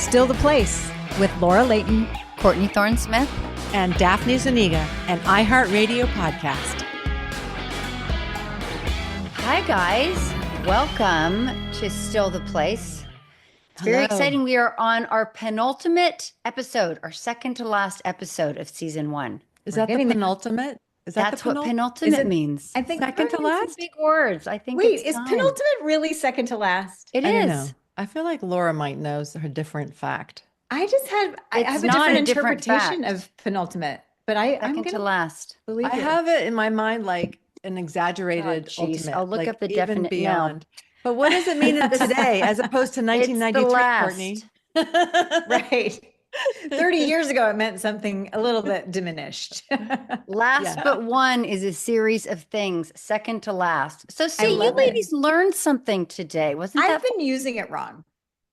Still the Place with Laura Layton, Courtney Thorne-Smith, and Daphne Zuniga, an iHeartRadio podcast. Hi, guys. Welcome to Still the Place. It's very exciting. We are on our penultimate episode, our second to last episode of season 1. Is that the penultimate? Is that That's what penultimate means. I think second to last? Some big words. I think Wait, it's is time. penultimate really second to last? It I don't is. know. I feel like Laura might know her different fact. I have a not different a different interpretation fact. of penultimate, but I'm Second going to last. believe I you. have it in my mind like an exaggerated geez. ultimate. I'll look like up the even definite- beyond. But what does it mean in today as opposed to 1993, last. Courtney? Right. 30 years ago, it meant something a little bit diminished. Last but one is a series of things, second to last. So see, you love it. ladies learned something today. Wasn't I've that been using it wrong.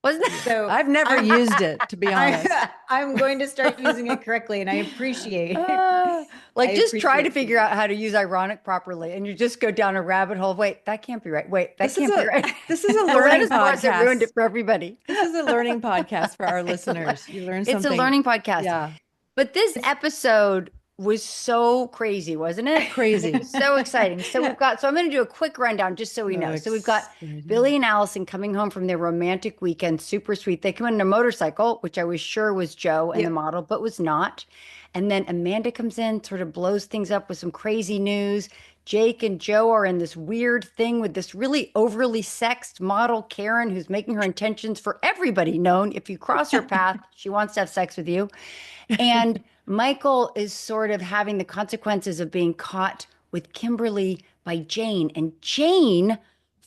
wasn't that So I've never used it, to be honest. I'm going to start using it correctly, and I appreciate it. like I just try to appreciate figure out how to use ironic properly and you just go down a rabbit hole. Wait, that can't be right. Wait, that can't be right. This is a learning Loretta's voice had ruined it podcast. for everybody. This is a learning podcast for our listeners. You learn something. It's a learning podcast. Yeah, But this episode was so crazy, wasn't it? crazy. So exciting. So I'm going to do a quick rundown just so we know. So we've got Billy and Alison coming home from their romantic weekend, super sweet. They come in a motorcycle, which I was sure was Joe and the model, but was not. And then Amanda comes in, sort of blows things up with some crazy news. Jake and Joe are in this weird thing with this really overly sexed model, Karen, who's making her intentions for everybody known. If you cross her path, she wants to have sex with you. And Michael is sort of having the consequences of being caught with Kimberly by Jane. And Jane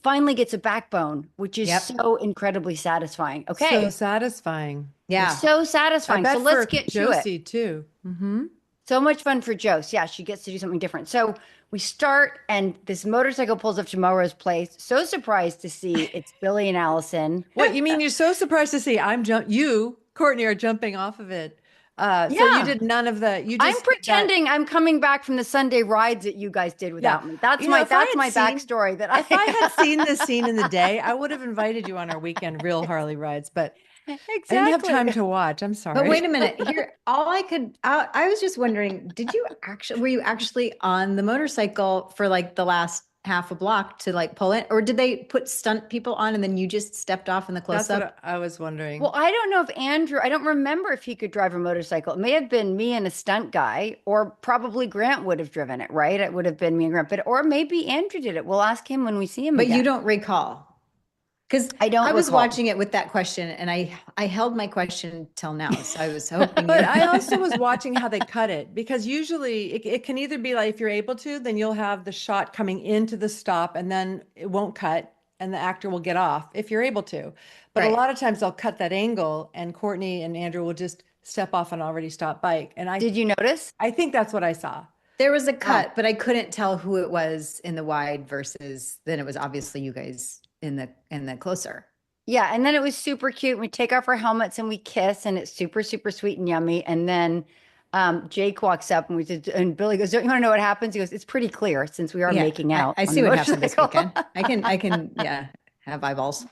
finally gets a backbone, which is so incredibly satisfying. Okay. So satisfying. Yeah. So satisfying. I bet So let's for get to Josie it. too. Mm-hmm. So much fun for Josie. Yeah, she gets to do something different. So we start, and this motorcycle pulls up to Melrose Place. So surprised to see it's Billy and Allison. What you mean? You're so surprised to see you, Courtney, are jumping off of it. So you did none of the. You just I'm pretending I'm coming back from the Sunday rides that you guys did without me. That's You know, if I that's had my seen- backstory. That If I had seen this scene in the day, I would have invited you on our weekend real Harley rides. But I didn't have time to watch. I'm sorry. But wait a minute. Here, I was just wondering, were you actually on the motorcycle for like the last half a block to like pull in, or did they put stunt people on and then you just stepped off in the That's close-up? what I was wondering. Well, I don't know if I don't remember if he could drive a motorcycle. It may have been me and a stunt guy, or probably Grant would have driven it, right? It would have been me and Grant, or maybe Andrew did it. We'll ask him when we see him But again. you don't recall. Because I was watching it with that question, and I held my question till now. So I was hoping. But I also was watching how they cut it, because usually it can either be like, if you're able to, then you'll have the shot coming into the stop and then it won't cut and the actor will get off if you're able to. But a lot of times they'll cut that angle and Courtney and Andrew will just step off an already stopped bike. And Did you notice? I think that's what I saw. There was a cut, but I couldn't tell who it was in the wide versus then it was obviously you guys in the closer. Yeah, and then it was super cute. We take off our helmets and we kiss, and it's super, super sweet and yummy. And then Jake walks up and Billy goes, "Don't you want to know what happens?" He goes, "It's pretty clear since we are making out." I see what happened this weekend. I can have eyeballs.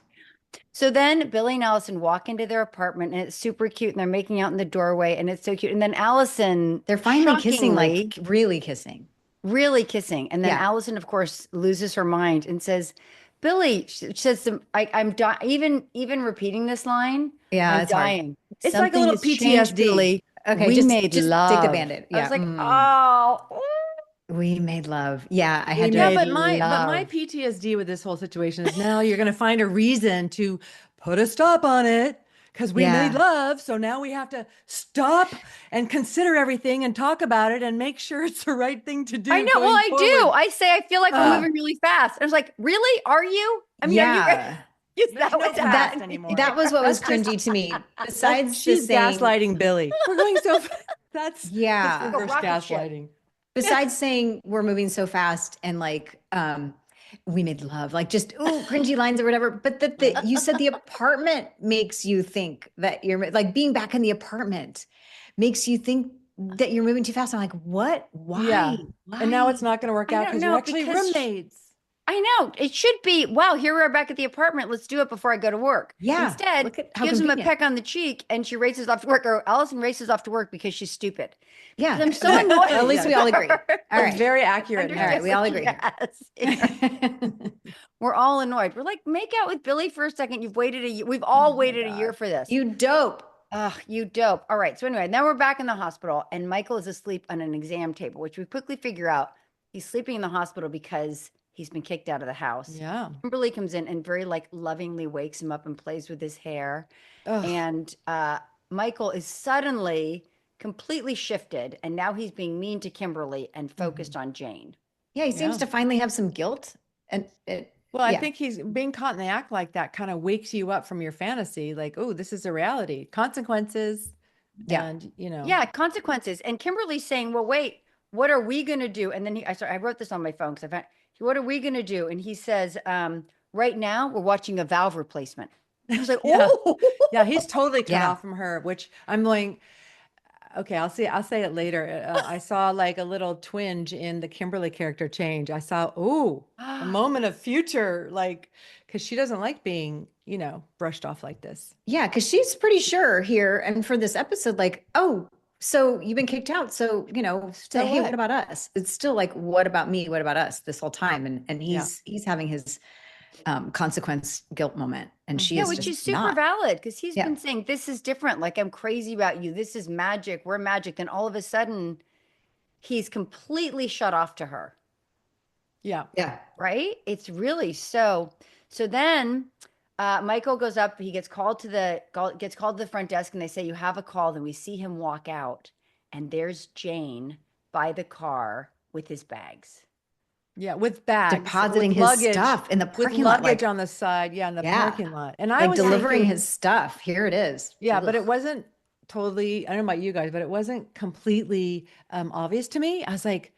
So then Billy and Allison walk into their apartment, and it's super cute, and they're making out in the doorway, and it's so cute. And then Allison, They're finally kissing, shockingly, like really kissing. really kissing. And then Allison, of course, loses her mind and says, Billy, she says, I'm dying. Even repeating this line, I'm it's hard. dying. It's like a little Something has changed, PTSD. Billy. Okay, we just made take love. the Band-Aid. Yeah. I was like, oh. We made love. Yeah, I had to. Yeah, but my PTSD with this whole situation is now you're going to find a reason to put a stop on it because we made love. So now we have to stop and consider everything and talk about it and make sure it's the right thing to do. I know. Well, I do. I say, I feel like we're moving really fast. I was like, really? Are you? I mean, is that what's fast anymore? That was what was cringy to me. Besides she's gaslighting Billy. We're going so fast. That's reverse gaslighting. Besides saying we're moving so fast and like we made love, like just cringy lines or whatever. But you said the apartment makes you think that you're like being back in the apartment makes you think that you're moving too fast. I'm like, what? Why? Yeah. Why? And now it's not going to work out because you're actually roommates. I know. It should be, wow, here we're back at the apartment. Let's do it before I go to work. Yeah. Instead, Look at she how gives him a convenient. peck on the cheek and she races off to work, or Allison races off to work because she's stupid. Yeah. Because I'm so annoyed. At least we all agree. All That's right. very accurate. All right. We all agree. Yes. We're all annoyed. We're like, make out with Billy for a second. You've waited a year. We've all waited a year for this. You dope. Ugh, you dope. All right. So anyway, now we're back in the hospital and Michael is asleep on an exam table, which we quickly figure out he's sleeping in the hospital because he's been kicked out of the house. Yeah. Kimberly comes in and very like lovingly wakes him up and plays with his hair. Ugh. And Michael is suddenly completely shifted. And now he's being mean to Kimberly and focused on Jane. Yeah. He seems to finally have some guilt. And well, I think he's being caught in the act like that kind of wakes you up from your fantasy. Like, oh, this is a reality. Consequences. Yeah. And, you know. Yeah, consequences. And Kimberly's saying, well, wait, what are we going to do? And then I wrote this on my phone because I found, what are we going to do? And he says, right now we're watching a valve replacement. I was like, oh. Yeah, he's totally cut off from her, which I'm going, okay, I'll say it later. I saw like a little twinge in the Kimberly character change. I saw, a moment of future, like, because she doesn't like being, brushed off like this. Yeah, because she's pretty sure here, and for this episode, like, oh, so you've been kicked out. So, hey, what about us? It's still like, what about me? What about us this whole time? And he's having his consequence guilt moment. And she is which just is super not. valid because he's been saying, this is different. Like, I'm crazy about you. This is magic. We're magic. And all of a sudden, he's completely shut off to her. Yeah. Yeah. Right? It's really so. So then Michael goes up, he gets called to the front desk and they say, you have a call. Then we see him walk out and there's Jane by the car with his bags. Yeah, with bags. Depositing his luggage, stuff in the parking with lot. Luggage on the side. Yeah, in the parking lot. And I like was delivering thinking, his stuff. Here it is. Yeah, but it wasn't totally, I don't know about you guys, but it wasn't completely obvious to me. I was like,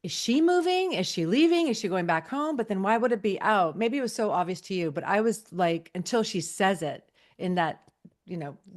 is she moving? Is she leaving? Is she going back home? But then why would it be out? Maybe it was so obvious to you, but I was like, until she says it in that,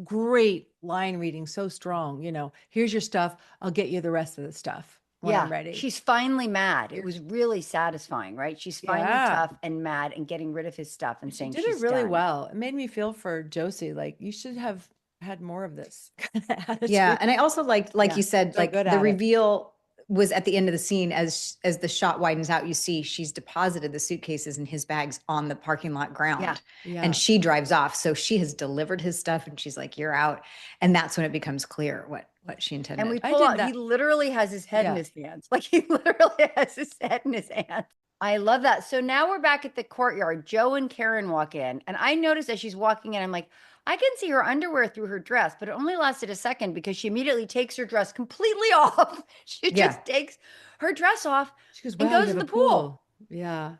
great line reading, so strong, here's your stuff. I'll get you the rest of the stuff when I'm ready. She's finally mad. It was really satisfying, right? She's finally tough and mad and getting rid of his stuff and saying she did it really well. It made me feel for Josie. Like, you should have had more of this attitude. Yeah. And I also liked, like you said, like the reveal was at the end of the scene as the shot widens out, you see she's deposited the suitcases and his bags on the parking lot ground and she drives off. So she has delivered his stuff and she's like, you're out. And that's when it becomes clear what she intended. And we pull out, he literally has his head in his hands. Like he literally has his head in his hands. I love that. So now we're back at the courtyard. Joe and Karen walk in and I noticed as she's walking in, I'm like, I can see her underwear through her dress, but it only lasted a second because she immediately takes her dress completely off. She just takes her dress off and goes to the pool. Yeah.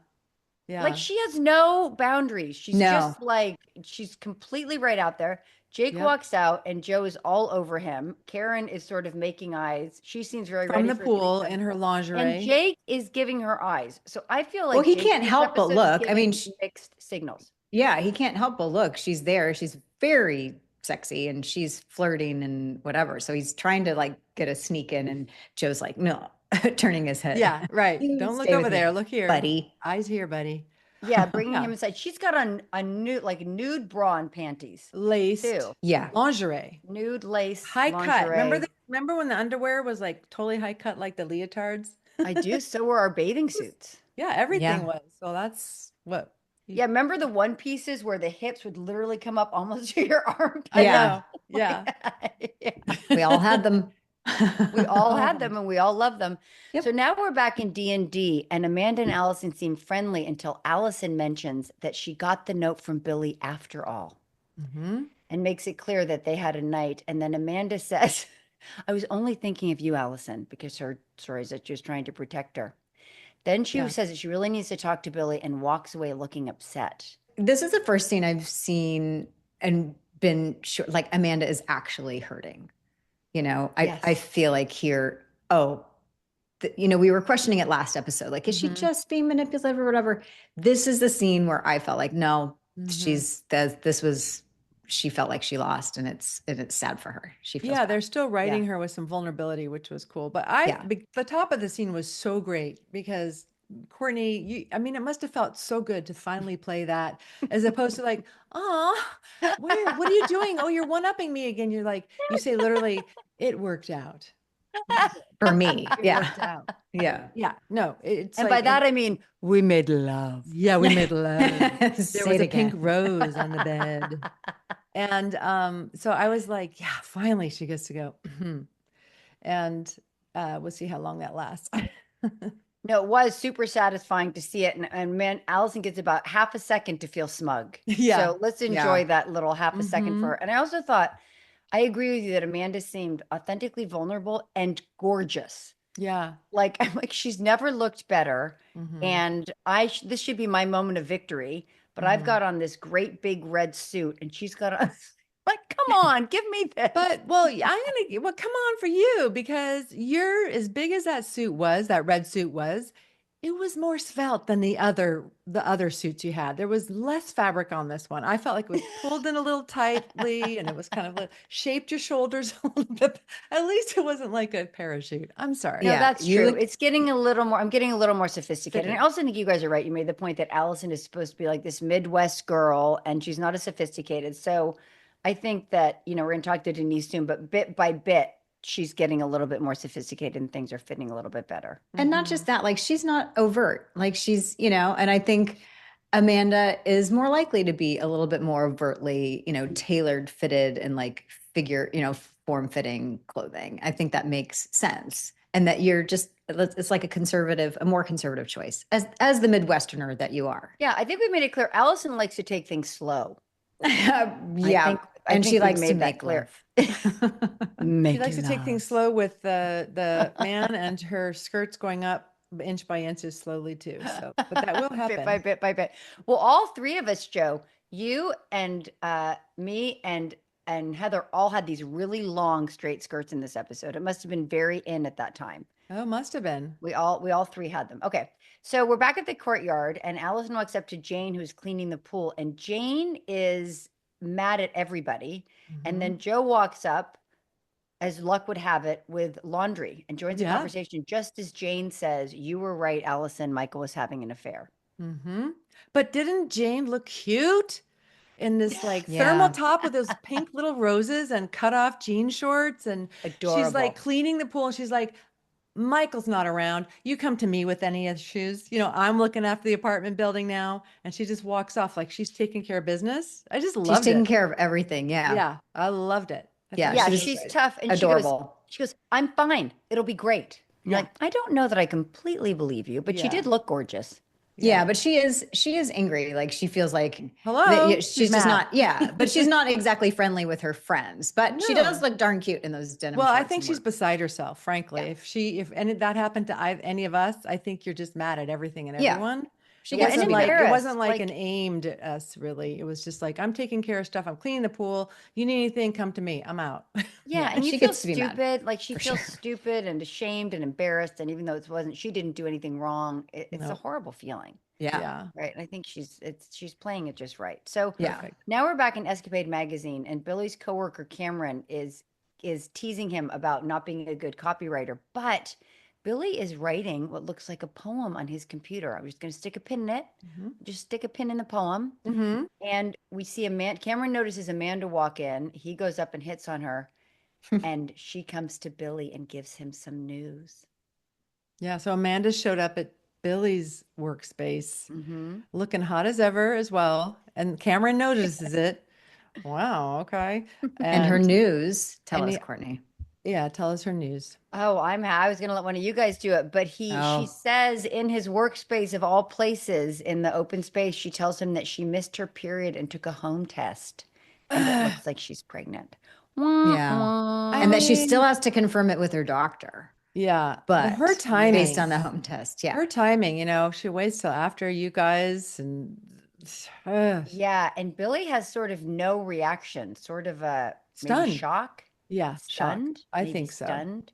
Yeah. Like she has no boundaries. She's just like, she's completely right out there. Jake walks out and Joe is all over him. Karen is sort of making eyes. She seems very ready from the pool in her lingerie. And Jake is giving her eyes. So I feel like he can't help but look. I mean, mixed signals. Yeah, he can't help but look. She's there. She's very sexy and she's flirting and whatever. So he's trying to like get a sneak in and Joe's like, no, turning his head. Yeah, right. Don't look over there. Look here. Buddy. Eyes here, buddy. Yeah, bringing him inside. She's got on a nude bra and panties. Laced. Too. Yeah. Lingerie. Nude lace. High lingerie. cut. Remember when the underwear was like totally high cut like the leotards? I do. So were our bathing suits. Yeah, everything was. So that's what. Yeah, remember the one pieces where the hips would literally come up almost to your arm? Yeah. Yeah. We all had them. We all had them and we all loved them. Yep. So now we're back in D&D and Amanda and Alison seem friendly until Alison mentions that she got the note from Billy after all and makes it clear that they had a night. And then Amanda says, I was only thinking of you, Alison, because her story is that she was trying to protect her. Then she says that she really needs to talk to Billy and walks away looking upset. This is the first scene I've seen and been sure, like Amanda is actually hurting. I feel like here, we were questioning it last episode. Like, is she just being manipulative or whatever? This is the scene where I felt like, no, she felt like she lost and it's sad for her. She feels bad. They're still writing her with some vulnerability, which was cool. But the top of the scene was so great because Courtney, I mean, it must have felt so good to finally play that as opposed to like, oh, what are you doing? Oh, you're one-upping me again. You're like, you say literally, it worked out. For me. It Yeah. worked out. Yeah. Yeah, no, it's And like, by that, I mean, we made love. yeah, we made love. There Say was it a pink again. rose on the bed. And so I was like, yeah, finally she gets to go. And we'll see how long that lasts. No, it was super satisfying to see it. And man, Allison gets about half a second to feel smug. Yeah. So let's enjoy Yeah. that little half a second for her. And I also thought, I agree with you that Amanda seemed authentically vulnerable and gorgeous. Yeah. Like, I'm like, she's never looked better. Mhm. And this should be my moment of victory. But I've got on this great big red suit and she's got on, like, come on, give me this. But well, come on for you because you're as big as that red suit was, it was more svelte than the other suits you had. There was less fabric on this one. I felt like it was pulled in a little tightly and it was kind of like shaped your shoulders a little bit. At least it wasn't like a parachute. I'm sorry. No, Yeah, that's you true. look- It's getting a little more, I'm getting a little more sophisticated. And Fitted. I also think you guys are right. You made the point that Allison is supposed to be like this Midwest girl and she's not as sophisticated. So I think that, we're going to talk to Denise soon, but bit by bit, she's getting a little bit more sophisticated and things are fitting a little bit better. And not just that, like she's not overt. Like she's, and I think Amanda is more likely to be a little bit more overtly, tailored, fitted, and like figure, form-fitting clothing. I think that makes sense. And that you're just, it's like a more conservative choice as the Midwesterner that you are. Yeah, I think we made it clear. Allison likes to take things slow. Yeah. I And think she we likes to made that make clear. love. She likes to take things slow with the man and her skirts going up inch by inch slowly too. So, but that will happen. Bit by bit by bit. Well, all three of us, Joe, you and me and Heather all had these really long straight skirts in this episode. It must have been very in at that time. Oh, must have been. We all three had them. Okay. So we're back at the courtyard and Allison walks up to Jane, who's cleaning the pool, and Jane is mad at everybody. And then Joe walks up, as luck would have it, with laundry and joins the conversation just as Jane says, "You were right, Allison. Michael was having an affair." But didn't Jane look cute in this like Yeah. thermal top with those pink little roses and cut off jean shorts? And she's like Adorable. cleaning the pool and she's like, Michael's not around. You come to me with any issues. I'm looking after the apartment building now. And she just walks off like she's taking care of business. I just loved it. She's taking care of everything. Yeah. Yeah, I loved it. Yeah, Yeah, she was she's tough. And adorable. she goes, "I'm fine. It'll be great." You're like, I don't know that I completely believe you, but she did look gorgeous. Yeah, but she is angry. Like she feels like Hello? she's She's just mad. not, but she's not exactly friendly with her friends. But she does look darn cute in those denim Well, I shorts think and she's work. beside herself, frankly. If any that happened to any of us, I think you're just mad at everything and Yeah. everyone. She It gets wasn't to be like there. it wasn't embarrassed, like an aimed at us, really. It was just like, I'm taking care of stuff. I'm cleaning the pool. You need anything, come to me. I'm out. Yeah, and you she feel gets to be mad, stupid. Like she for feels sure. stupid and ashamed and embarrassed. And even though she didn't do anything wrong. It's a No. horrible feeling. Yeah. Yeah. Right. And I think she's playing it just right. So Yeah. Perfect. now we're back in Escapade magazine and Billy's coworker Cameron is teasing him about not being a good copywriter, but Billy is writing what looks like a poem on his computer. I'm just going to stick a pin in it. Just stick a pin in the poem. Mm-hmm. And we see Cameron notices Amanda walk in. He goes up and hits on her. And she comes to Billy and gives him some news. Yeah. So Amanda showed up at Billy's workspace looking hot as ever as well. And Cameron notices it. Wow. Okay. And her news, tell us, the- Courtney. Yeah. Tell us her news. Oh, I was going to let one of you guys do it, but she says in his workspace of all places in the open space, she tells him that she missed her period and took a home test. And it looks like she's pregnant. Yeah. And that she still has to confirm it with her doctor. Yeah. But her timing. based on the home test. Yeah. Her timing, she waits till after you guys and Yeah, and Billy has sort of no reaction, sort of a maybe Stunned. shock, yeah, stunned. I maybe think so. Stunned.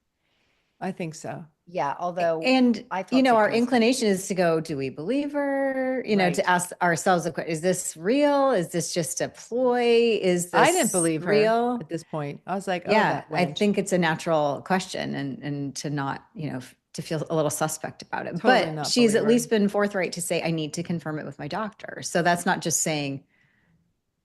I think so. Yeah, although And I felt our sick to inclination is to go, do we believe her? Right. To ask ourselves a question, is this real? Is this just a ploy? Is this I didn't believe her real? at this point. I was like, oh, Yeah, that I wench. think it's a natural question and to not, to feel a little suspect about it. Totally But not she's at believe her. least been forthright to say, I need to confirm it with my doctor. So that's not just saying,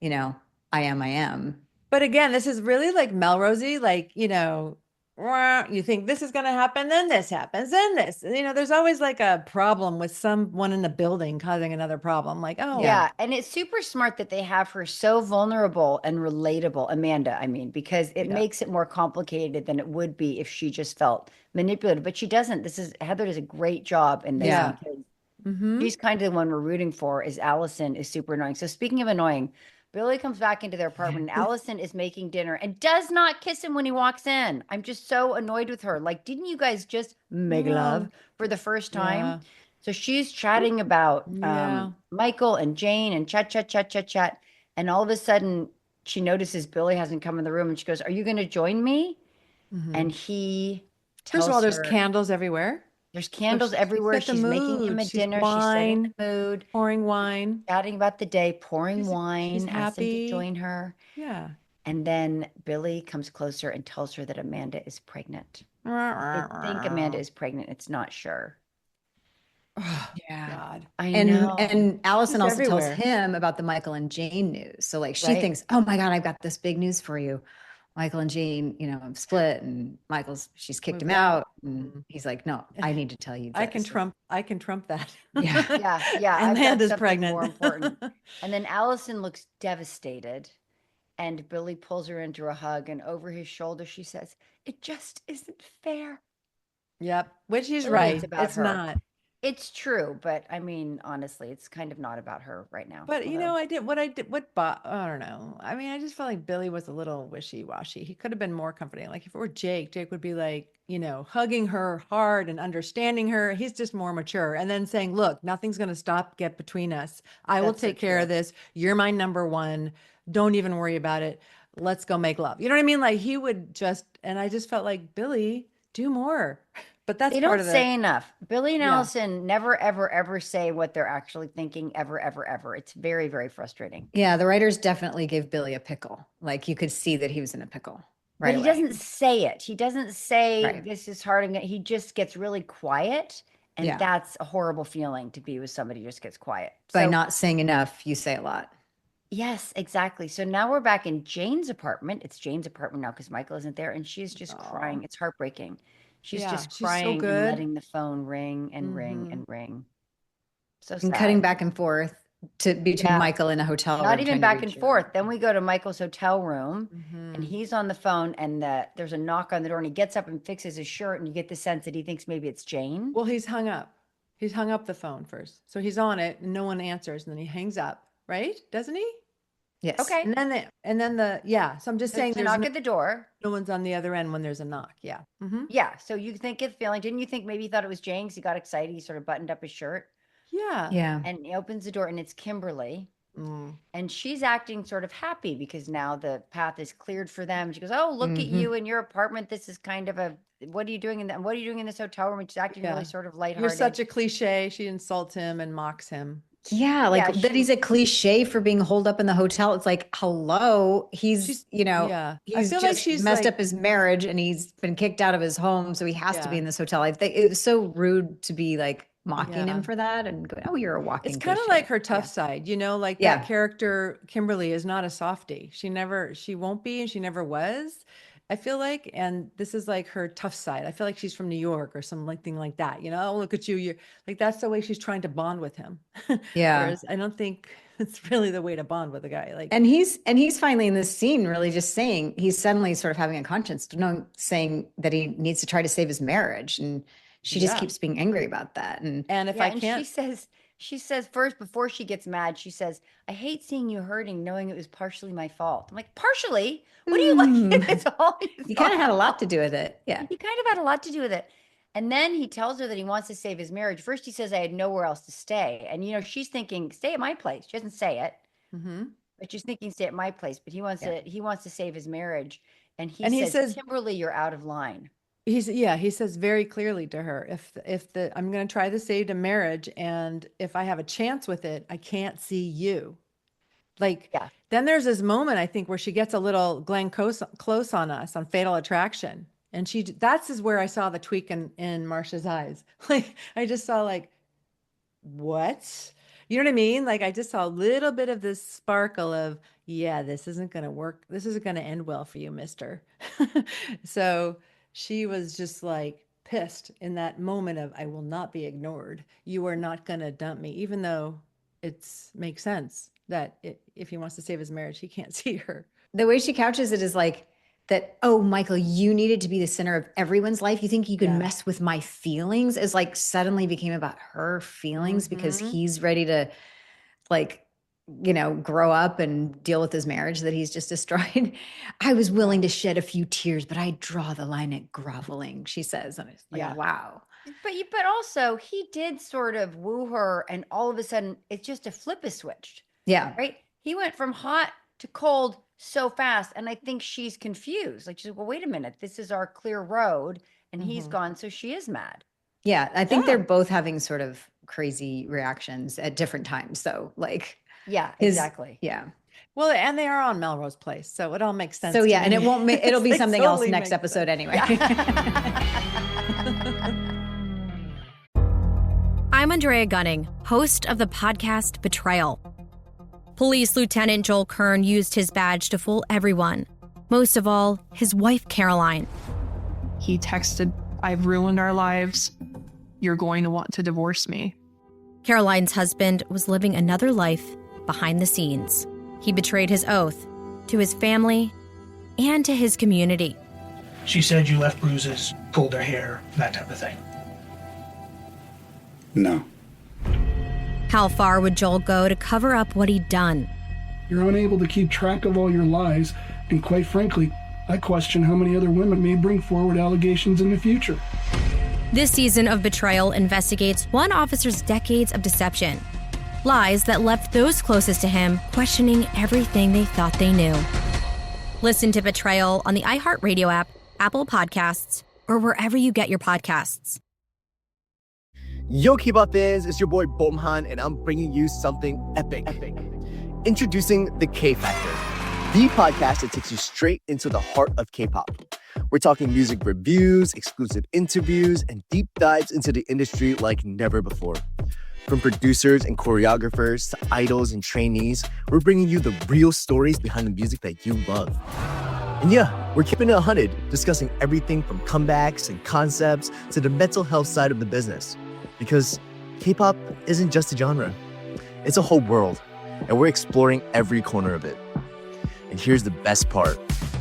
you know, I am. But again, this is really like Melrosey, like, you think this is going to happen, then this happens, then this. There's always like a problem with someone in the building causing another problem. Like, oh, Yeah, and it's super smart that they have her so vulnerable and relatable, Amanda, I mean, because it Yeah. makes it more complicated than it would be if she just felt manipulated. But she doesn't. Heather does a great job in this Yeah. because Mm-hmm. she's kind of the one we're rooting for. Is Alison is super annoying. So speaking of annoying, Billy comes back into their apartment and Alison is making dinner and does not kiss him when he walks in. I'm just so annoyed with her. Like, didn't you guys just make love for the first time? Yeah. So she's chatting about Yeah. Michael and Jane and chat. And all of a sudden she notices Billy hasn't come in the room and she goes, "Are you going to join me?" Mm-hmm. And he First of all, tells there's her, candles everywhere. there's So candles she's everywhere. set the She's making him mood. a She's dinner. She's setting wine, the mood, pouring wine. chatting about the day, pouring She's wine, asks him to happy. join her. Yeah. And then Billy comes closer and tells her that Amanda is pregnant. I think Amanda is pregnant. It's not sure. Oh, Yeah. God. I And know. and Allison She's also tells everywhere. him about the Michael and Jane news. So like she Right. thinks, oh my God, I've got this big news for you. Michael and Jane, have split and she's kicked him Moved out. out. And he's like, no, I need to tell you I this. can trump that. Yeah. Yeah. And I've got Amanda's something pregnant. more important. And then Allison looks devastated. And Billy pulls her into a hug. And over his shoulder, she says, "It just isn't fair." Yep. Which he's Clearly, right. it's about It's her. not. It's true, but I mean, honestly, it's kind of not about her right now. But Although, I don't know. I mean, I just felt like Billy was a little wishy-washy. He could have been more comforting. Like if it were Jake would be like, hugging her hard and understanding her. He's just more mature. And then saying, look, nothing's going to get between us. I will that's so take care of true. this. You're my number one. Don't even worry about it. Let's go make love. You know what I mean? Like he would and I just felt like, Billy, do more. But that's They part don't of say enough. Billy and yeah. Allison never, ever, ever say what they're actually thinking, ever, ever, ever. It's very, very frustrating. Yeah, the writers definitely gave Billy a pickle. Like you could see that he was in a pickle But right he away. doesn't say it. He doesn't say Right. this is hard. He just gets really quiet. And Yeah. that's a horrible feeling to be with somebody who just gets quiet. By So, not saying enough, you say a lot. yes, exactly. So now we're back in Jane's apartment. It's Jane's apartment now because Michael isn't there. And she's just crying. It's heartbreaking. She's Yeah, just she's so crying and good. letting the phone ring and ring Mhm. and ring. So And cutting sad. back and forth between Yeah. Michael in a hotel Not room even trying to back and reach her. forth. Then we go to Michael's hotel room and Mhm. he's on the phone and there's a knock on the door and he gets up and fixes his shirt and you get the sense that he thinks maybe it's Jane. Well, he's hung up. He's hung up the phone first. So he's on it and no one answers and then he hangs up, right? Doesn't he? Yes. Okay. Yeah. So I'm just saying There's a there's knock at the door. no one's on the other end when there's a knock. Yeah. Mm-hmm. Yeah. So you think it's feeling, didn't you think maybe he thought it was Jane 'cause he got excited? He sort of buttoned up his shirt Yeah. Yeah. and he opens the door and it's Kimberly. Mm. And she's acting sort of happy because now the path is cleared for them. She goes, "Oh, look at Mhm. you in your apartment. This is kind of what are you doing what are you doing in this hotel room?" And she's acting Yeah. really sort of You're lighthearted. such a cliche. She insults him and mocks him. Yeah, like Yeah, that he's a cliche for being holed up in the hotel. It's like, hello, She's yeah. I he's feel like just she's messed like up his marriage and he's been kicked out of his home, so he has to be yeah. in this hotel. I think it was so rude to be like mocking Yeah. him for that and going, "Oh, you're a It's walking kind of cliche." like her tough Yeah. side, like Yeah. that character, Kimberly, is not a softie. She won't be, and she never was, I feel like. And this is like her tough side. I feel like she's from New York or something like that. Oh, look at you. You're like, that's the way she's trying to bond with him. Yeah. Whereas I don't think it's really the way to bond with a guy. Like, And he's finally in this scene really just saying he's suddenly sort of having a conscience, saying that he needs to try to save his marriage. And she just yeah. keeps being angry about that. And And if Yeah, I and can't, she says first before she gets mad, she says, "I hate seeing you hurting, knowing it was partially my fault." I'm like, partially? What do you like? It's all your you kind of had a lot fault. to do with it. Yeah. He kind of had a lot to do with it. And then he tells her that he wants to save his marriage. First, he says, "I had nowhere else to stay." And, she's thinking, stay at my place. She doesn't say it, Mhm. but she's thinking, stay at my place. But Yeah. he wants to save his marriage. And he And he says, says, "Kimberly, you're out of line." he says very clearly to her, if I'm going to try to save a marriage, and if I have a chance with it, I can't see you. Like, Yeah. then there's this moment, I think, where she gets a little Glenn close on us on Fatal Attraction. And that's is where I saw the tweak in Marsha's eyes. Like, I just saw like, what? You know what I mean? Like, I just saw a little bit of this sparkle of, yeah, this isn't going to work. This isn't going to end well for you, mister. So she was just like pissed in that moment of, I will not be ignored. You are not going to dump me, even though makes sense that if he wants to save his marriage, he can't see her. The way she couches it is like that, oh, Michael, you needed to be the center of everyone's life. You think you could mess with my feelings, is like suddenly became about her feelings because he's ready to like, grow up and deal with his marriage that he's just destroyed. I was willing to shed a few tears, but I draw the line at groveling, she says. And it's like, wow. But also he did sort of woo her, and all of a sudden it's just a flip is switched. Yeah. Right. He went from hot to cold so fast. And I think she's confused. Like, she's like, well, wait a minute. This is our clear road. And he's gone. So she is mad. Yeah. I think they're both having sort of crazy reactions at different times. So like, yeah, exactly. Yeah. Well, and they are on Melrose Place. So it all makes sense. So yeah. And it won't it'll be something totally else next episode anyway. I'm Andrea Gunning, host of the podcast Betrayal. Police Lieutenant Joel Kern used his badge to fool everyone, most of all, his wife, Caroline. He texted, I've ruined our lives. You're going to want to divorce me. Caroline's husband was living another life behind the scenes. He betrayed his oath to his family and to his community. She said you left bruises, pulled her hair, that type of thing. No. How far would Joel go to cover up what he'd done? You're unable to keep track of all your lies, and quite frankly, I question how many other women may bring forward allegations in the future. This season of Betrayal investigates one officer's decades of deception, lies that left those closest to him questioning everything they thought they knew. Listen to Betrayal on the iHeartRadio app, Apple Podcasts, or wherever you get your podcasts. Yo, K-pop fans, it's your boy Bomhan, and I'm bringing you something epic. Introducing the K Factor, the podcast that takes you straight into the heart of K-pop. We're talking music reviews, exclusive interviews, and deep dives into the industry like never before. From producers and choreographers to idols and trainees, we're bringing you the real stories behind the music that you love. And yeah, we're keeping it 100, discussing everything from comebacks and concepts to the mental health side of the business. Because K-pop isn't just a genre, it's a whole world, and we're exploring every corner of it. And here's the best part.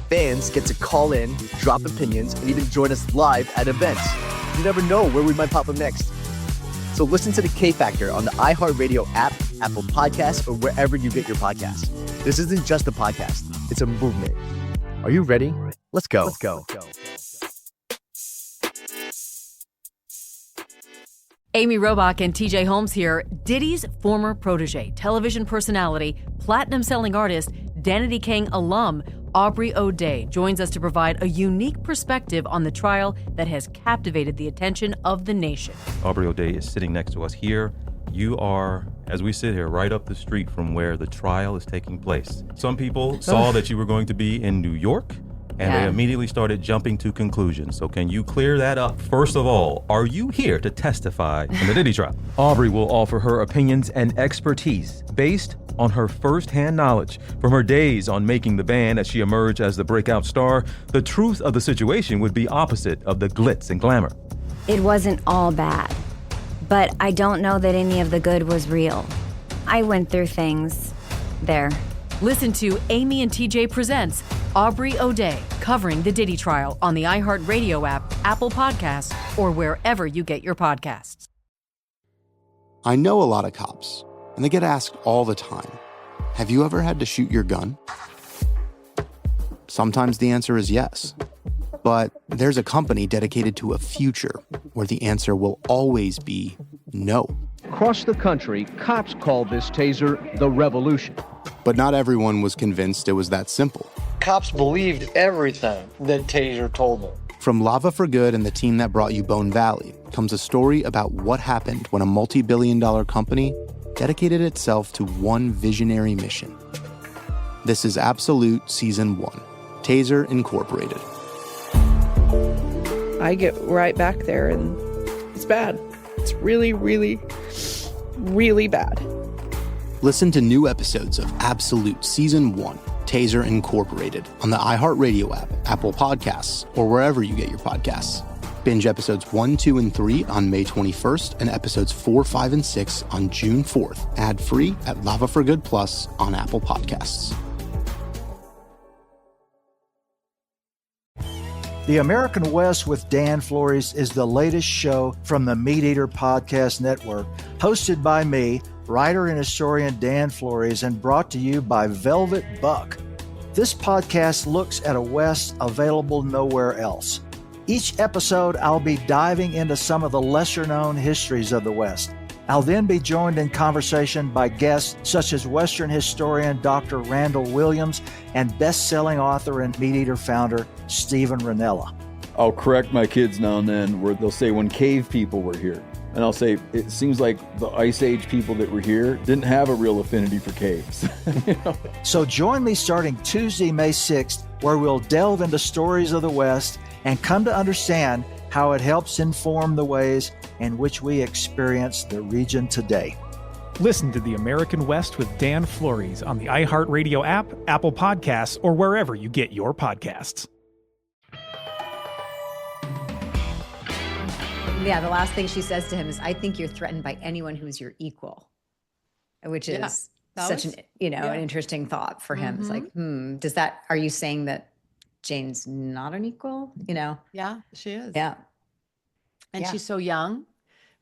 Fans get to call in, drop opinions, and even join us live at events. You never know where we might pop up next. So listen to the K Factor on the iHeartRadio app, Apple Podcasts, or wherever you get your podcasts. This isn't just a podcast, it's a movement. Are you ready? Let's go. Amy Robach and TJ Holmes here. Diddy's former protege, television personality, platinum-selling artist, Danity Kang alum, Aubrey O'Day joins us to provide a unique perspective on the trial that has captivated the attention of the nation. Aubrey O'Day is sitting next to us here. You are, as we sit here, right up the street from where the trial is taking place. Some people saw that you were going to be in New York, and they immediately started jumping to conclusions. So can you clear that up? First of all, are you here to testify in the Diddy trial? Aubrey will offer her opinions and expertise based on her first-hand knowledge from her days on making the band as she emerged as the breakout star. The truth of the situation would be opposite of the glitz and glamour. It wasn't all bad, but I don't know that any of the good was real. I went through things there. Listen to Amy and TJ Presents Aubrey O'Day, covering the Diddy trial on the iHeartRadio app, Apple Podcasts, or wherever you get your podcasts. I know a lot of cops, and they get asked all the time, have you ever had to shoot your gun? Sometimes the answer is yes. But there's a company dedicated to a future where the answer will always be no. Across the country, cops call this taser the revolution. But not everyone was convinced it was that simple. Cops believed everything that Taser told them. From Lava for Good and the team that brought you Bone Valley comes a story about what happened when a multi-billion-dollar company dedicated itself to one visionary mission. This is Absolute Season 1, Taser Incorporated. I get right back there, and it's bad. It's really, really, really bad. Listen to new episodes of Absolute Season 1, Taser Incorporated, on the iHeartRadio app, Apple Podcasts, or wherever you get your podcasts. Binge episodes 1, 2, and 3 on May 21st and episodes 4, 5, and 6 on June 4th, ad-free at Lava for Good Plus on Apple Podcasts. The American West with Dan Flores is the latest show from the Meat Eater Podcast Network, hosted by me, writer and historian Dan Flores, and brought to you by Velvet Buck. This podcast looks at a West available nowhere else. Each episode, I'll be diving into some of the lesser-known histories of the West. I'll then be joined in conversation by guests such as Western historian Dr. Randall Williams and best-selling author and Meat Eater founder Stephen Ranella. I'll correct my kids now and then where they'll say when cave people were here. And I'll say, it seems like the Ice Age people that were here didn't have a real affinity for caves. You know? So join me starting Tuesday, May 6th, where we'll delve into stories of the West and come to understand how it helps inform the ways in which we experience the region today. Listen to The American West with Dan Flores on the iHeartRadio app, Apple Podcasts, or wherever you get your podcasts. Yeah, the last thing she says to him is, I think you're threatened by anyone who's your equal, which is such an interesting thought for him. It's like, are you saying that Jane's not an equal, Yeah, she is. Yeah. And she's so young,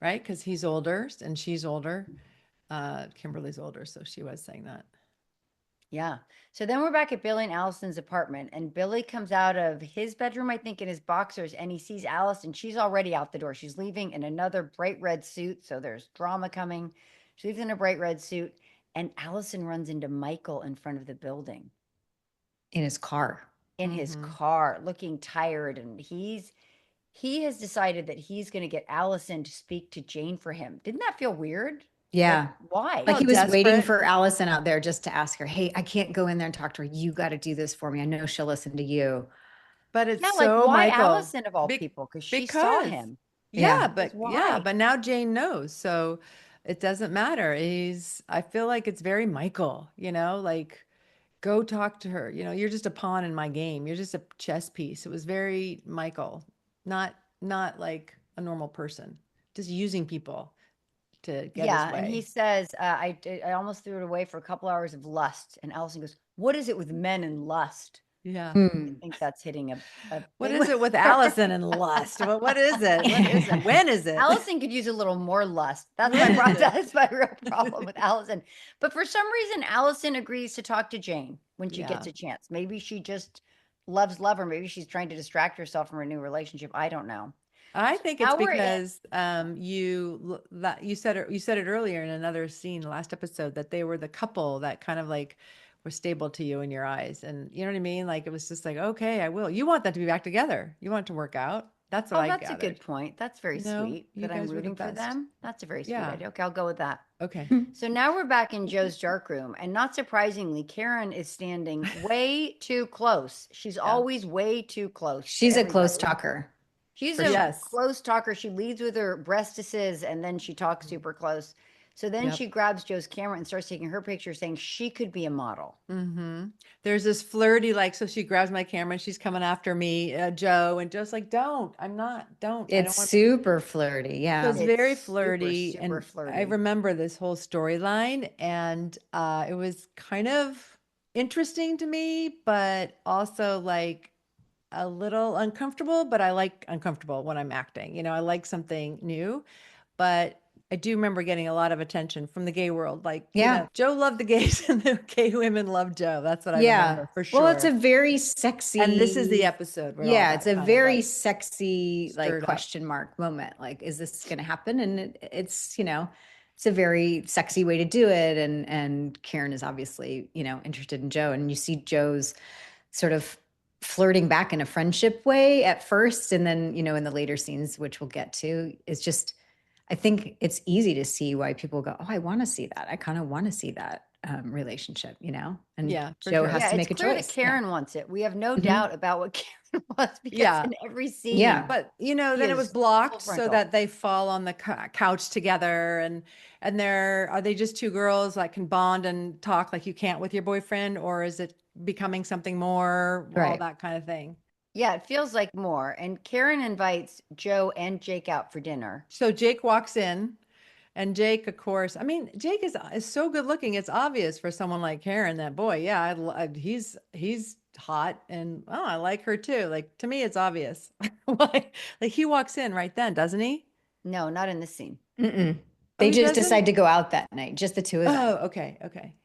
right? Because he's older and she's older. Kimberly's older, so she was saying that. Yeah. So then we're back at Billy and Allison's apartment, and Billy comes out of his bedroom, I think, in his boxers, and he sees Allison. She's already out the door. She's leaving in another bright red suit. So there's drama coming. She leaves in a bright red suit, and Allison runs into Michael in front of the building. In his car. In his car, looking tired. And he has decided that he's going to get Allison to speak to Jane for him. Didn't that feel weird? Yeah. Like, why? Like he was waiting for Allison out there just to ask her, hey, I can't go in there and talk to her. You got to do this for me. I know she'll listen to you. But it's so why Michael. Allison of all people? Because she saw him. But now Jane knows. So it doesn't matter. I feel like it's very Michael, like go talk to her. You're just a pawn in my game. You're just a chess piece. It was very Michael, not like a normal person, just using people to get his way. And he says, I almost threw it away for a couple hours of lust. And Allison goes, what is it with men and lust? Yeah. I think that's hitting a what is it with Allison and lust? What is it? What is it? When is it? Allison could use a little more lust. That's my real problem with Allison. But for some reason, Allison agrees to talk to Jane when she gets a chance. Maybe she just loves her. Maybe she's trying to distract herself from her new relationship. I don't know. I think it's because you said it earlier in another scene, last episode, that they were the couple that kind of like were stable to you in your eyes. And you know what I mean? Like, it was just like, okay, I will. You want that to be back together. You want it to work out. That's what I gathered. That's a good point. That's very sweet that I'm rooting for them. That's a very sweet idea. Okay, I'll go with that. Okay. So now we're back in Joe's dark room. And not surprisingly, Karen is standing way too close. She's always way too close. She's a close talker. She's a close talker. She leads with her breastises and then she talks super close. So then she grabs Joe's camera and starts taking her picture, saying she could be a model. Mm-hmm. There's this flirty, so she grabs my camera and she's coming after me, Joe, and Joe's like, don't. It's super flirty. Yeah. So it's very flirty. Super flirty. I remember this whole storyline, and it was kind of interesting to me, but also like a little uncomfortable, but I like uncomfortable when I'm acting. I like something new, but I do remember getting a lot of attention from the gay world. Joe loved the gays and the gay women loved Joe. That's what I remember for sure. Well, it's a very sexy. And this is the episode. Yeah, it's a very sexy, question mark moment. Like, is this going to happen? And it's, it's a very sexy way to do it. And Karen is obviously, interested in Joe. And you see Joe's sort of flirting back in a friendship way at first. And then, in the later scenes, which we'll get to, is just, I think it's easy to see why people go, oh, I want to see that. I kind of want to see that. relationship, you know? And Yeah, for Joe sure. has Yeah, to it's make a clear choice. that Karen wants it. We have no Mhm. doubt about what Karen wants because Yeah. in every scene. Yeah. But you know, He then it was is blocked full so frontal. that they fall on the couch together, and are they just two girls that can bond and talk like you can't with your boyfriend, or is it becoming something more, all Right. that kind of thing? Yeah, it feels like more. And Karen invites Joe and Jake out for dinner. So Jake walks in, and Jake, of course, I mean, Jake is so good looking. It's obvious for someone like Karen that, boy, yeah, he's hot, and oh, I like her too. Like, to me, it's obvious. like he walks in right then, doesn't he? No, not in this scene. Mm-mm. Oh, They he just doesn't? decide to go out that night, just the two of them. Oh, okay.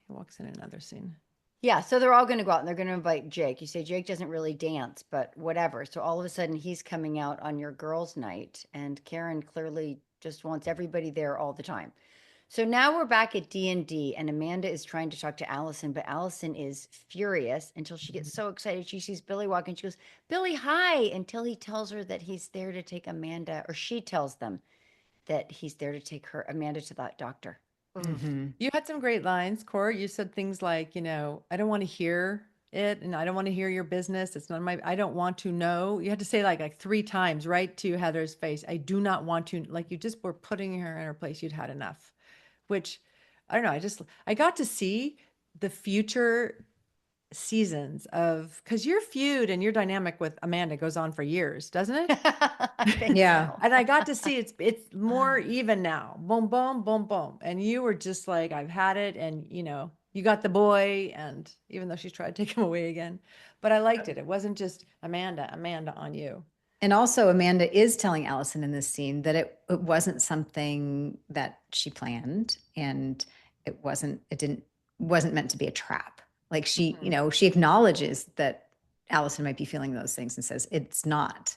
He walks in another scene. Yeah, so they're all going to go out and they're going to invite Jake. You say Jake doesn't really dance, but whatever. So all of a sudden he's coming out on your girls' night, and Karen clearly just wants everybody there all the time. So now we're back at D&D, and Amanda is trying to talk to Alison, but Alison is furious until she gets so excited. She sees Billy walking. She goes, "Billy, hi," until he tells her that he's there to take Amanda, or she tells them that he's there to take Amanda to that doctor. Mhm. You had some great lines, Court. You said things like, you know, I don't want to hear it, and I don't want to hear your business. It's not I don't want to know. You had to say like 3 times right to Heather's face. I do not want to, like you just were putting her in her place. You'd had enough, which I don't know. I got to see the future seasons of, because your feud and your dynamic with Amanda goes on for years, doesn't it? Yeah. And I got to see it's more even now. Boom, boom, boom, boom. And you were just like, I've had it. And you know, you got the boy, and even though she's tried to take him away again, but I liked it. It wasn't just Amanda on you. And also Amanda is telling Alison in this scene that it wasn't something that she planned, and it wasn't meant to be a trap. Like she, you know, she acknowledges that Alison might be feeling those things and says it's not.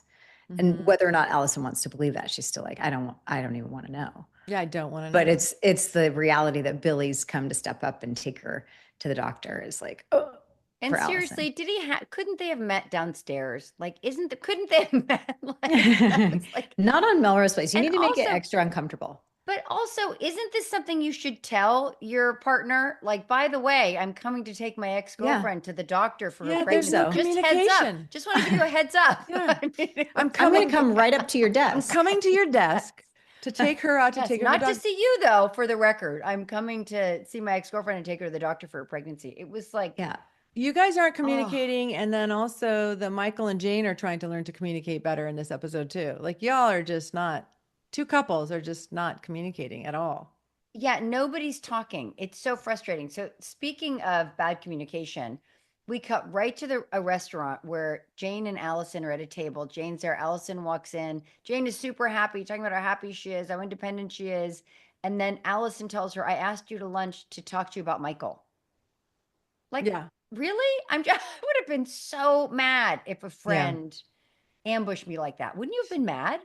And whether or not Alison wants to believe that, she's still like, I don't even want to know. Yeah, I don't want to know. But it's the reality that Billy's come to step up and take her to the doctor is like, oh. And for seriously, Alison. couldn't they have met downstairs? Like, couldn't they have met? Like, not on Melrose Place. You And need to make it also- extra uncomfortable. but also, isn't this something you should tell your partner? Like, by the way, I'm coming to take my ex-girlfriend to the doctor for her Yeah, pregnancy. there's no Just heads up. communication. Just want to give you a heads up. Yeah. I'm going to come right up to your I'm desk. coming to your desk to take her out to Yes, take her not to to see you though, for the record. I'm coming to see my ex-girlfriend and take her to the doctor for her pregnancy. It was like, yeah. You guys aren't communicating, and then also the Michael and Jane are trying to learn to communicate better in this episode too. Like y'all are just not, 2 couples are just not communicating at all. yeah, nobody's talking. It's so frustrating. So speaking of bad communication, we cut right to a restaurant where Jane and Allison are at a table. Jane's there. Allison walks in. Jane is super happy, talking about how happy she is, how independent she is. And then Allison tells her, I asked you to lunch to talk to you about Michael. Like, Yeah. really? I would have been so mad if a friend ambushed me like that. Wouldn't you have been mad?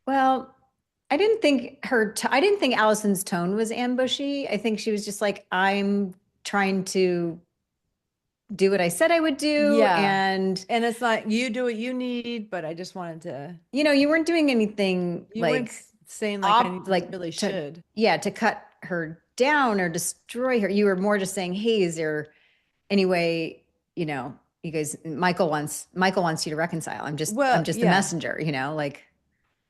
Well, I didn't think I didn't think Allison's tone was ambushy. I think she was just like, I'm trying to do what I said I would do. Yeah. And it's like, you do what you need, but I just wanted to. You know, you weren't doing anything You like weren't saying like, really to, should. Yeah, to cut her down or destroy her. You were more just saying, hey, is there any way, you know, you guys, Michael wants you to reconcile. I'm just the messenger, you know, like.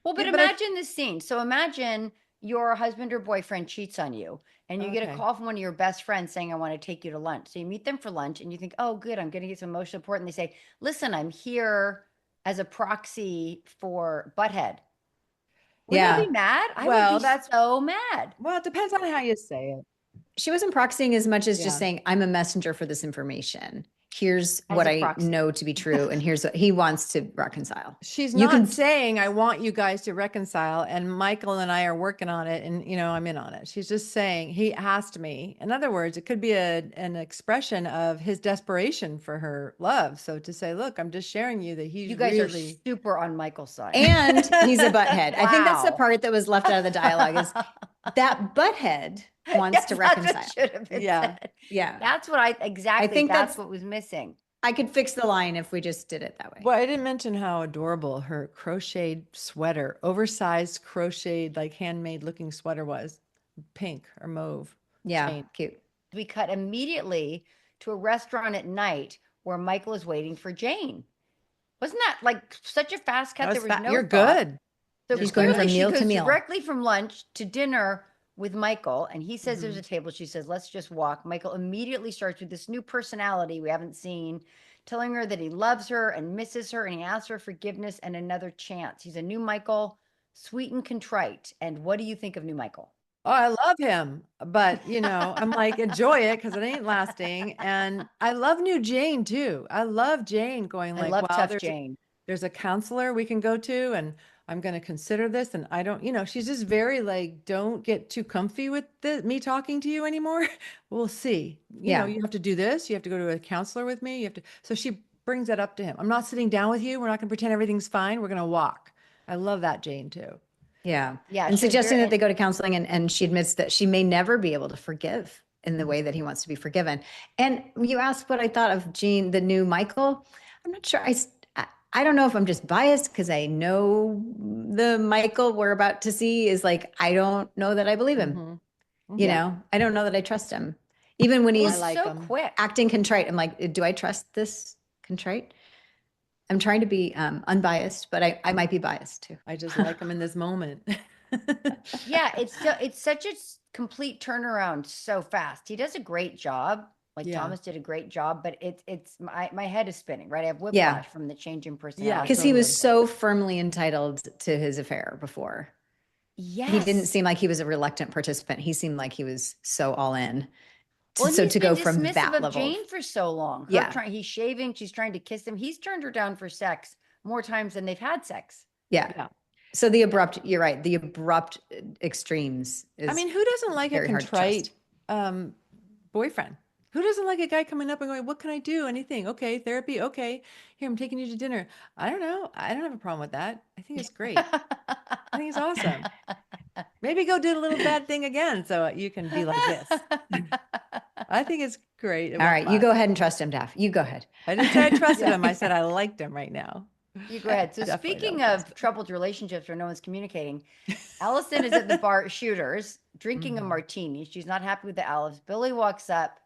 Well, but imagine this scene. So imagine your husband or boyfriend cheats on you, and you get a call from one of your best friends saying, I want to take you to lunch. So you meet them for lunch and you think, oh, good, I'm going to get some emotional support. And they say, listen, I'm here as a proxy for Butthead. Wouldn't you be mad? I would be so mad. Well, it depends on how you say it. She wasn't proxying as much as just saying, I'm a messenger for this information. Here's what I know to be true. And here's what he wants to reconcile. She's not saying, I want you guys to reconcile, and Michael and I are working on it, and, you know, I'm in on it. She's just saying, he asked me. In other words, it could be an expression of his desperation for her love. So to say, look, I'm just sharing you that he's You guys really are super on Michael's side. And he's a butthead. I think that's the part that was left out of the dialogue is that butthead wants to reconcile. That's what should have been said. Yeah. That's what I think that's what was missing. I could fix the line if we just did it that way. Well, I didn't mention how adorable her crocheted sweater, oversized crocheted, like handmade looking sweater was. Pink or mauve. Yeah, Jane. cute. we cut immediately to a restaurant at night where Michael is waiting for Jane. Wasn't that like such a fast cut? There was no You're thought. good. So She's going from meal to goes meal. directly from lunch to dinner with Michael, and he says there's a table. She says, let's just walk. Michael immediately starts with this new personality we haven't seen, telling her that he loves her and misses her, and he asks for forgiveness and another chance. He's a new Michael, sweet and contrite. And what do you think of new Michael? Oh, I love him, but I'm like, enjoy it because it ain't lasting. And I love new Jane too. I love Jane going like, love wow, tough Jane. There's a counselor we can go to, and I'm going to consider this. And I don't, she's just very like, don't get too comfy with me talking to you anymore. We'll see. You have to do this. You have to go to a counselor with me. You have to. So she brings that up to him. I'm not sitting down with you. We're not going to pretend everything's fine. We're going to walk. I love that Jane too. Yeah. Yeah. And suggesting that they go to counseling, and she admits that she may never be able to forgive in the way that he wants to be forgiven. And you asked what I thought of Jean, the new Michael. I'm not sure. I don't know if I'm just biased because I know the Michael we're about to see is like, I don't know that I believe him. You know, I don't know that I trust him. Even when he's quick acting contrite, I'm like, do I trust this contrite? I'm trying to be unbiased, but I might be biased too. I just like him in this moment. Yeah, it's such a complete turnaround so fast. He does a great job. Like Thomas did a great job, but it's my head is spinning, right? I have whiplash from the change in personality. Yeah, because he was so firmly entitled to his affair before. Yes. He didn't seem like he was a reluctant participant. He seemed like he was so all in. Well, so he's to been go from dismissive that of level, Jane for so long. He's shaving. She's trying to kiss him. He's turned her down for sex more times than they've had sex. Yeah. So the abrupt, you're right. The abrupt extremes is. I mean, who doesn't like a contrite boyfriend? Who doesn't like a guy coming up and going, what can I do? Anything? Okay. Therapy. Okay. Here, I'm taking you to dinner. I don't know. I don't have a problem with that. I think it's great. I think it's awesome. Maybe go do a little bad thing again so you can be like this. I think it's great. All right. You go ahead and trust him, Daff. You go ahead. I didn't say I trusted him. I said I liked him right now. You go ahead. So speaking of troubled relationships where no one's communicating, Alison is at the bar Shooters drinking a martini. She's not happy with the olives. Billy walks up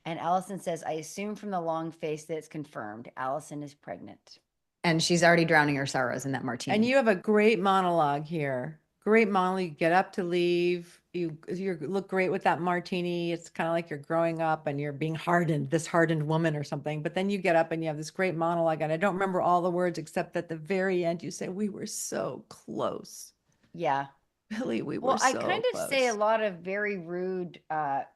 and Alison says, I assume from the long face that it's confirmed. Alison is pregnant. And she's already drowning her sorrows in that martini. And you have a great monologue here. Great monologue. You get up to leave. You look great with that martini. It's kind of like you're growing up and you're being hardened, this hardened woman or something. But then you get up and you have this great monologue. And I don't remember all the words except at the very end you say, we were so close. Yeah. Billy, we were so I kind of close. say a lot of very rude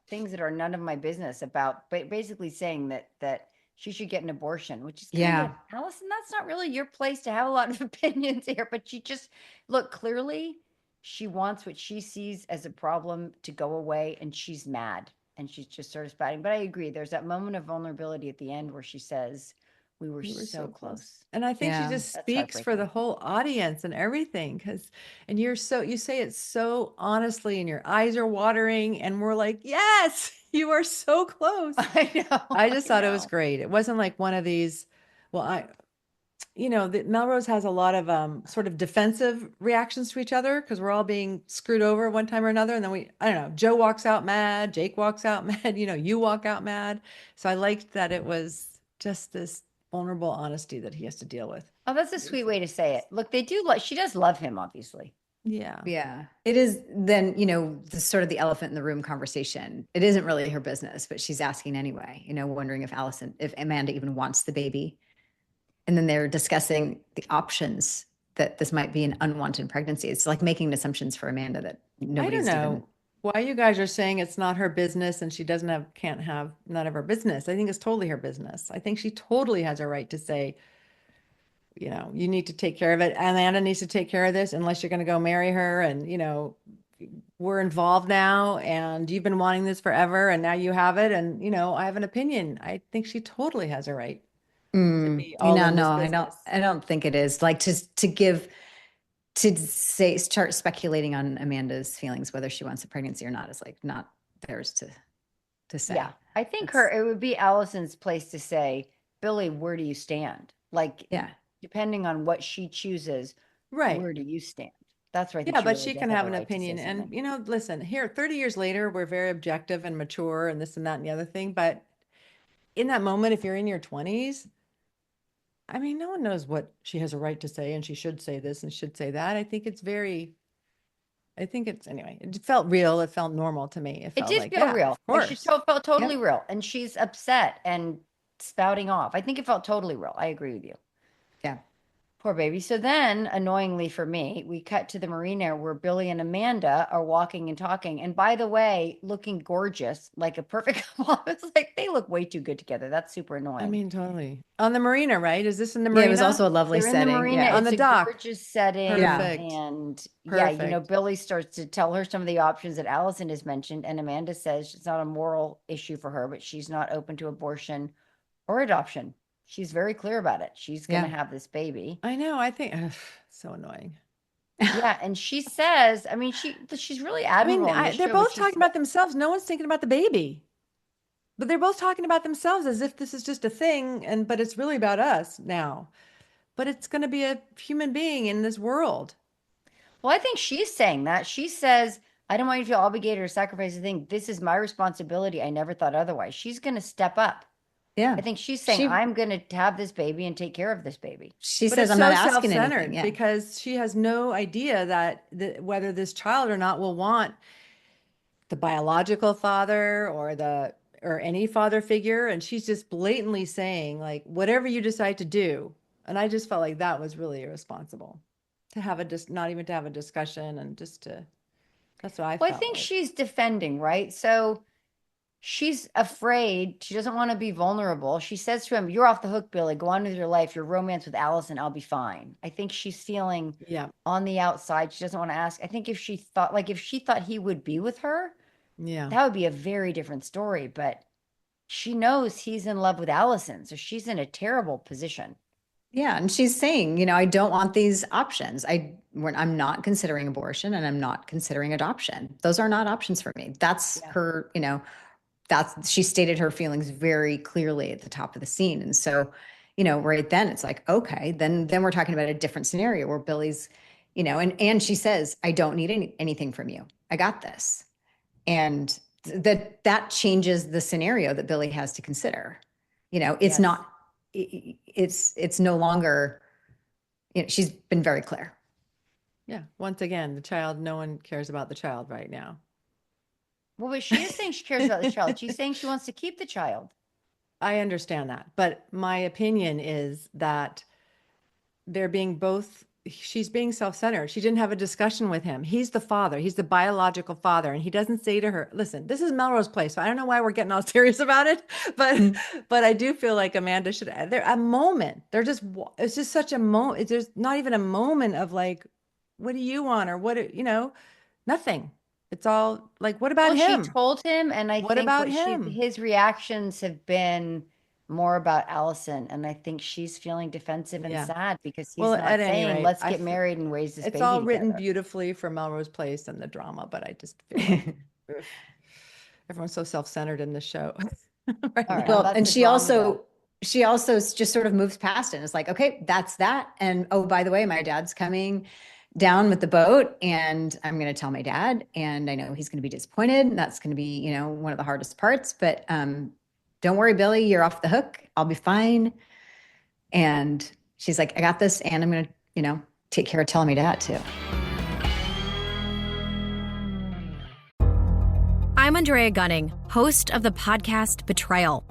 things that are none of my business about, but basically saying that she should get an abortion, which is kind of, Alison, that's not really your place to have a lot of opinions here. But she just, look, clearly she wants what she sees as a problem to go away, and she's mad, and she's just sort of spouting. But I agree. There's that moment of vulnerability at the end where she says, we were so close. And I think she just speaks for the whole audience and everything. And you say it so honestly and your eyes are watering and we're like, yes, you are so close. I know. I just thought it was great. It wasn't like one of these, Melrose has a lot of sort of defensive reactions to each other because we're all being screwed over one time or another. And then I don't know, Joe walks out mad, Jake walks out mad, you walk out mad. So I liked that it was just this vulnerable honesty that he has to deal with. Oh, that's a sweet way to say it. Look, she does love him, obviously. Yeah. It is then, the sort of the elephant in the room conversation. It isn't really her business, but she's asking anyway, wondering if Amanda even wants the baby. And then they're discussing the options that this might be an unwanted pregnancy. It's like making assumptions for Amanda that nobody's I don't know why you guys are saying it's not her business and she can't have none of her business. I think it's totally her business. I think she totally has a right to say, you need to take care of it. Amanda needs to take care of this unless you're going to go marry her. And, we're involved now and you've been wanting this forever and now you have it. And, I have an opinion. I think she totally has a right. I don't think it is like start speculating on Amanda's feelings, whether she wants a pregnancy or not, is like not theirs to say. Yeah. I think it would be Alison's place to say, Billy, where do you stand? Like, depending on what she chooses, where do you stand? That's right. Yeah, but she can have an opinion. And, listen, here, 30 years later, we're very objective and mature and this and that and the other thing. But in that moment, if you're in your 20s, I mean, no one knows what she has a right to say, and she should say this and should say that. Anyway, it felt real. It felt normal to me. It did feel real. Of course. She felt totally real. And she's upset and spouting off. I think it felt totally real. I agree with you. Yeah. Poor baby. So then, annoyingly for me, we cut to the marina where Billy and Amanda are walking and talking. And by the way, looking gorgeous, like a perfect couple. It's like they look way too good together. That's super annoying. I mean, totally. On the marina, right? Is this in the marina? Yeah, it was also a lovely They're setting. in the marina. Yeah. On the dock. Gorgeous setting. Perfect. And Perfect. Billy starts to tell her some of the options that Alison has mentioned. And Amanda says it's not a moral issue for her, but she's not open to abortion or adoption. She's very clear about it. She's going to have this baby. I know. I think so annoying. Yeah. And she says, I mean, she's really admirable. They're both talking about themselves. No one's thinking about the baby. But they're both talking about themselves as if this is just a thing, but it's really about us now. But it's going to be a human being in this world. Well, I think she's saying that. She says, I don't want you to feel obligated or sacrifice a thing. This is my responsibility. I never thought otherwise. She's going to step up. Yeah. I think she's saying, I'm going to have this baby and take care of this baby. She says, I'm not asking anything. Yeah. Because she has no idea that whether this child or not will want the biological father or any father figure. And she's just blatantly saying, like, whatever you decide to do. And I just felt like that was really irresponsible to have not even to have a discussion and just to, that's what I felt. Well, I think she's defending, right? So she's afraid. She doesn't want to be vulnerable. She says to him, you're off the hook, Billy. Go on with your life. Your romance with Alison, I'll be fine. I think she's feeling on the outside. She doesn't want to ask. I think if she thought he would be with her, that would be a very different story. But she knows he's in love with Alison. So she's in a terrible position. Yeah. And she's saying, I don't want these options. I'm not considering abortion and I'm not considering adoption. Those are not options for me. That's her, she stated her feelings very clearly at the top of the scene. And so, right then it's like, okay, then we're talking about a different scenario where Billy's, and she says, I don't need anything from you. I got this. And that changes the scenario that Billy has to consider. It's not, it's no longer, she's been very clear. Yeah. Once again, the child, no one cares about the child right now. Well, but she is saying she cares about the child. She's saying she wants to keep the child. I understand that. But my opinion is that she's being self-centered. She didn't have a discussion with him. He's the father. He's the biological father. And he doesn't say to her, listen, this is Melrose Place. So I don't know why we're getting all serious about it, but I do feel like Amanda should add a moment. It's just such a moment. There's not even a moment of like, what do you want? Or what, nothing. It's all like, what about him? She told him. And I think his reactions have been more about Alison. And I think she's feeling defensive and sad because he's not saying, let's get married and raise this baby. It's all written together. Beautifully for Melrose Place and the drama, but I just feel like everyone's so self-centered in this show. Right. Well, and she also just sort of moves past it. And it's like, okay, that's that. And oh, by the way, my dad's coming down with the boat and I'm going to tell my dad and I know he's going to be disappointed. And that's going to be, one of the hardest parts, but, don't worry, Billy, you're off the hook. I'll be fine. And she's like, I got this. And I'm going to, take care of telling my dad too. I'm Andrea Gunning, host of the podcast Betrayal.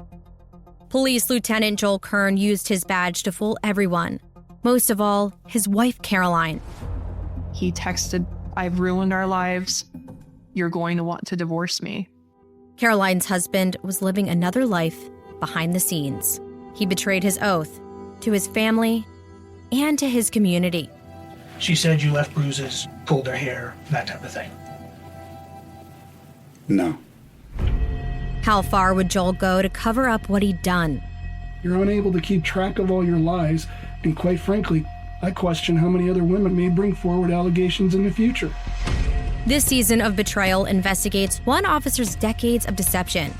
Police Lieutenant Joel Kern used his badge to fool everyone. Most of all, his wife, Caroline. He texted, I've ruined our lives. You're going to want to divorce me. Caroline's husband was living another life behind the scenes. He betrayed his oath to his family and to his community. She said you left bruises, pulled her hair, that type of thing. No. How far would Joel go to cover up what he'd done? You're unable to keep track of all your lies, and quite frankly, I question how many other women may bring forward allegations in the future. This season of Betrayal investigates one officer's decades of deception.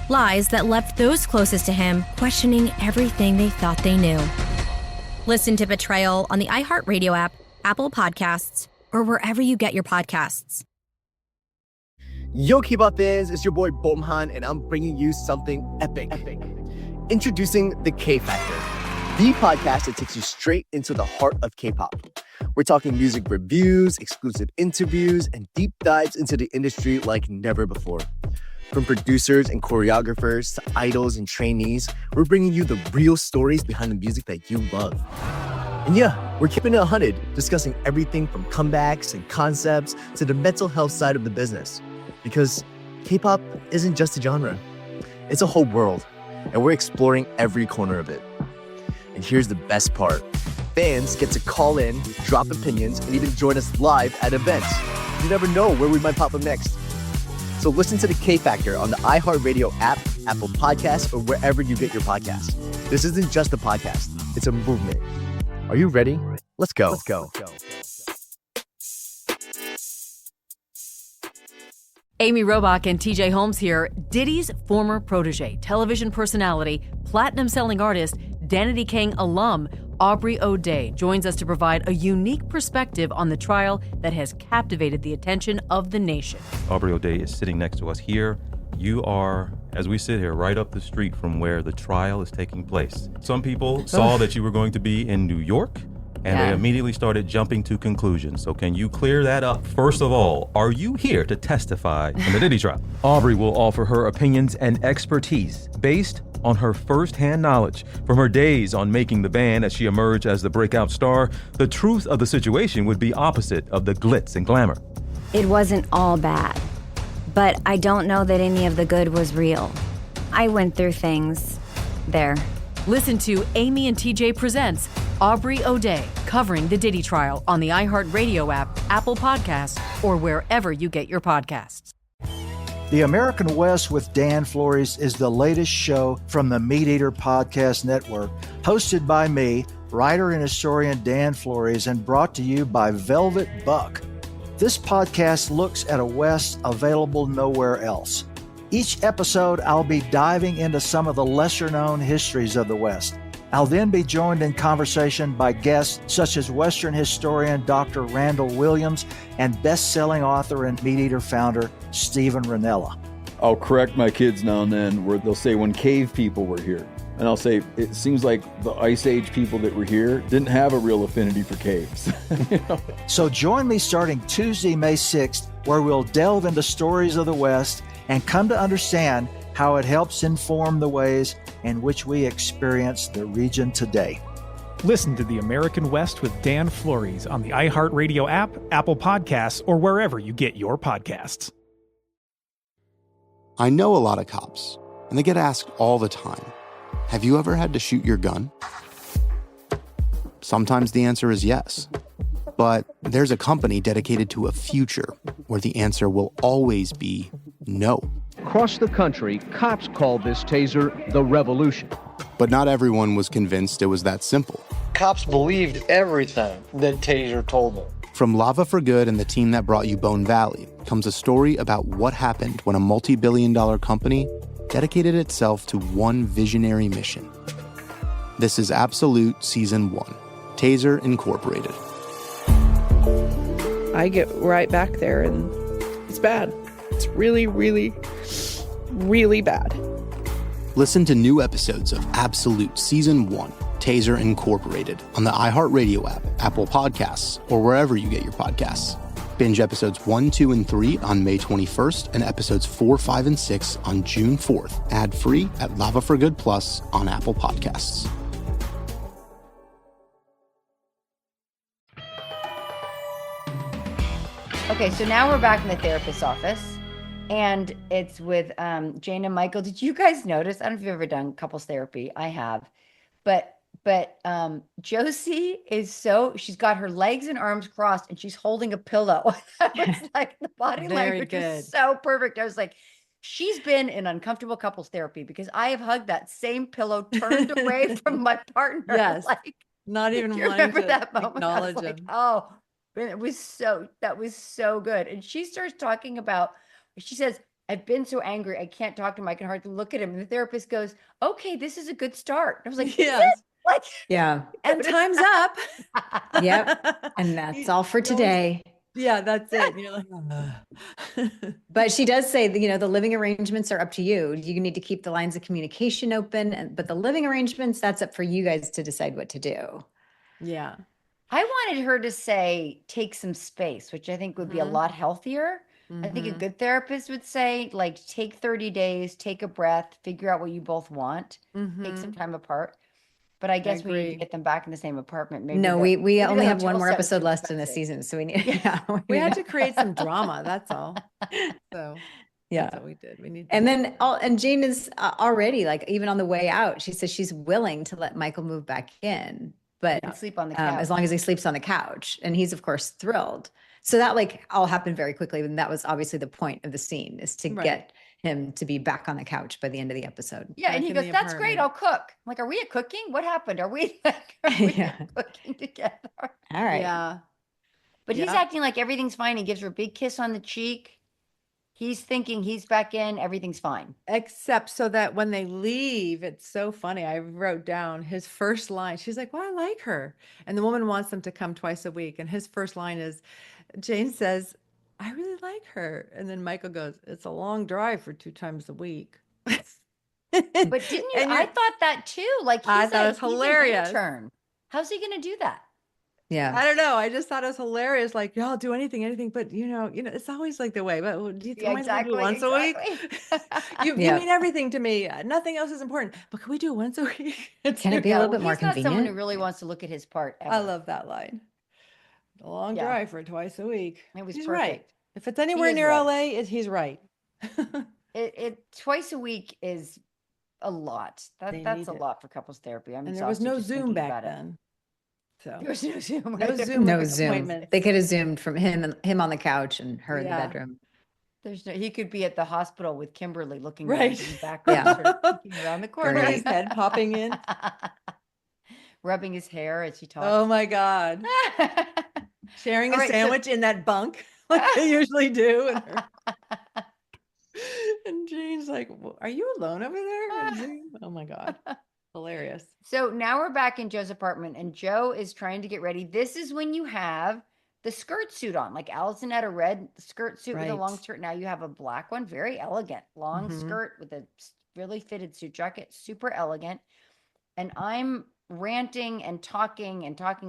Lies that left those closest to him questioning everything they thought they knew. Listen to Betrayal on the iHeartRadio app, Apple Podcasts, or wherever you get your podcasts. Yo, K-pop fans, it's your boy Bomhan, and I'm bringing you something epic. Introducing the K Factor, the podcast that takes you straight into the heart of K-pop. We're talking music reviews, exclusive interviews, and deep dives into the industry like never before. From producers and choreographers to idols and trainees, we're bringing you the real stories behind the music that you love. And yeah, we're keeping it 100, discussing everything from comebacks and concepts to the mental health side of the business. Because K-pop isn't just a genre, it's a whole world, and we're exploring every corner of it. And here's the best part. Fans get to call in, drop opinions, and even join us live at events. You never know where we might pop up next. So listen to the K Factor on the iHeartRadio app, Apple Podcasts, or wherever you get your podcasts. This isn't just a podcast, it's a movement. Are you ready? Let's go. Amy Robach and TJ Holmes here. Diddy's former protege, television personality, platinum-selling artist, Danity Kang alum, Aubrey O'Day joins us to provide a unique perspective on the trial that has captivated the attention of the nation. Aubrey O'Day is sitting next to us here. You are, as we sit here, right up the street from where the trial is taking place. Some people saw that you were going to be in New York, and they immediately started jumping to conclusions. So can you clear that up? First of all, are you here to testify in the Diddy trial? Aubrey will offer her opinions and expertise based on her first-hand knowledge from her days on making the band as she emerged as the breakout star. The truth of the situation would be opposite of the glitz and glamour. It wasn't all bad, but I don't know that any of the good was real. I went through things there. Listen to Amy and TJ Presents Aubrey O'Day covering the Diddy trial on the iHeartRadio app, Apple Podcasts, or wherever you get your podcasts. The American West with Dan Flores is the latest show from the Meat Eater Podcast Network, hosted by me, writer and historian Dan Flores, and brought to you by Velvet Buck. This podcast looks at a West available nowhere else. Each episode, I'll be diving into some of the lesser-known histories of the West. I'll then be joined in conversation by guests such as Western historian Dr. Randall Williams and best-selling author and Meat Eater founder Stephen Ranella. I'll correct my kids now and then where they'll say when cave people were here. And I'll say, it seems like the Ice Age people that were here didn't have a real affinity for caves. So join me starting Tuesday, May 6th, where we'll delve into stories of the West and come to understand how it helps inform the ways in which we experience the region today. Listen to The American West with Dan Flores on the iHeartRadio app, Apple Podcasts, or wherever you get your podcasts. I know a lot of cops, and they get asked all the time, have you ever had to shoot your gun? Sometimes the answer is yes. But there's a company dedicated to a future where the answer will always be no. Across the country, cops call this taser the revolution. But not everyone was convinced it was that simple. Cops believed everything that Taser told them. From Lava for Good and the team that brought you Bone Valley comes a story about what happened when a multi-billion-dollar company dedicated itself to one visionary mission. This is Absolute Season 1, Taser Incorporated. I get right back there and it's bad. It's really, really, really bad. Listen to new episodes of Absolute Season 1, Taser Incorporated on the iHeartRadio app, Apple Podcasts, or wherever you get your podcasts. Binge episodes 1, 2, and 3 on May 21st and episodes 4, 5, and 6 on June 4th, ad-free at Lava for Good Plus on Apple Podcasts. Okay, so now we're back in the therapist's office, and it's with Jane and Michael. Did you guys notice? I don't know if you've ever done couples therapy. I have, but Josie is she's got her legs and arms crossed, and she's holding a pillow. That was like the body language is so perfect. I was like, she's been in uncomfortable couples therapy because I have hugged that same pillow turned away from my partner. Yes, like, not even wanting remember to that moment? acknowledge like, him. Oh. That was so good. And she starts talking about, she says, I've been so angry. I can't talk to him. I can hardly look at him. And the therapist goes, okay, this is a good start. I was like, yes. Like, yeah. And time's up. Yep. And that's all for today. Yeah, that's it. And you're like, But she does say that, the living arrangements are up to you. You need to keep the lines of communication open, but the living arrangements, that's up for you guys to decide what to do. Yeah. I wanted her to say, take some space, which I think would be a lot healthier. I think a good therapist would say, like, take 30 days, take a breath, figure out what you both want, take some time apart. But I guess we need to get them back in the same apartment. Maybe No, we only have one more hotel set was episode too left in the expensive. season, so we need. We had to create some drama. That's all. So Yeah. that's what we did. We need. And then, and Jane is already, like, even on the way out, she says she's willing to let Michael move back in, but And sleep on the couch. as long as he sleeps on the couch, and he's of course thrilled. So that, like, all happened very quickly, and that was obviously the point of the scene, is to get him to be back on the couch by the end of the episode. Yeah, and he goes, "That's great. I'll cook." I'm like, "Are we cooking? What happened? Are we cooking together?" All right. Yeah. But he's acting like everything's fine. He gives her a big kiss on the cheek. He's thinking he's back in. Everything's fine. Except so that when they leave, it's so funny. I wrote down his first line. She's like, "Well, I like her." And the woman wants them to come twice a week. And his first line is, Jane says, "I really like her." And then Michael goes, "It's a long drive for 2 times a week." But didn't you? I thought that too. Like, I thought it was hilarious. He's an intern. How's he going to do that? Yeah. I don't know. I just thought it was hilarious. Like, y'all do anything, but it's always like the way. But do you do once a week? You mean everything to me. Nothing else is important. But can we do it once a week? Can it be a little bit more He's not convenient? someone who really wants to look at his part. Ever. I love that line. A long drive for twice a week. It was He's perfect. right. If it's anywhere near LA, he's right. It twice a week is a lot. That's a lot for couples therapy. And there was no Zoom back then. So there was no Zoom. No Zoom. They could have Zoomed from him on the couch and her in the bedroom. He could be at the hospital with Kimberly looking right in the background, sort of peeking around the corner. His head popping in. Rubbing his hair as she talks. Oh my God. Sharing a sandwich in that bunk like they usually do. And Jane's like, "Are you alone over there?" Oh my God. Hilarious. So now we're back in Joe's apartment and Joe is trying to get ready. This is when you have the skirt suit on. Like Alison had a red skirt suit with a long skirt. Now you have a black one. Very elegant. Long skirt with a really fitted suit jacket. Super elegant. And I'm ranting and talking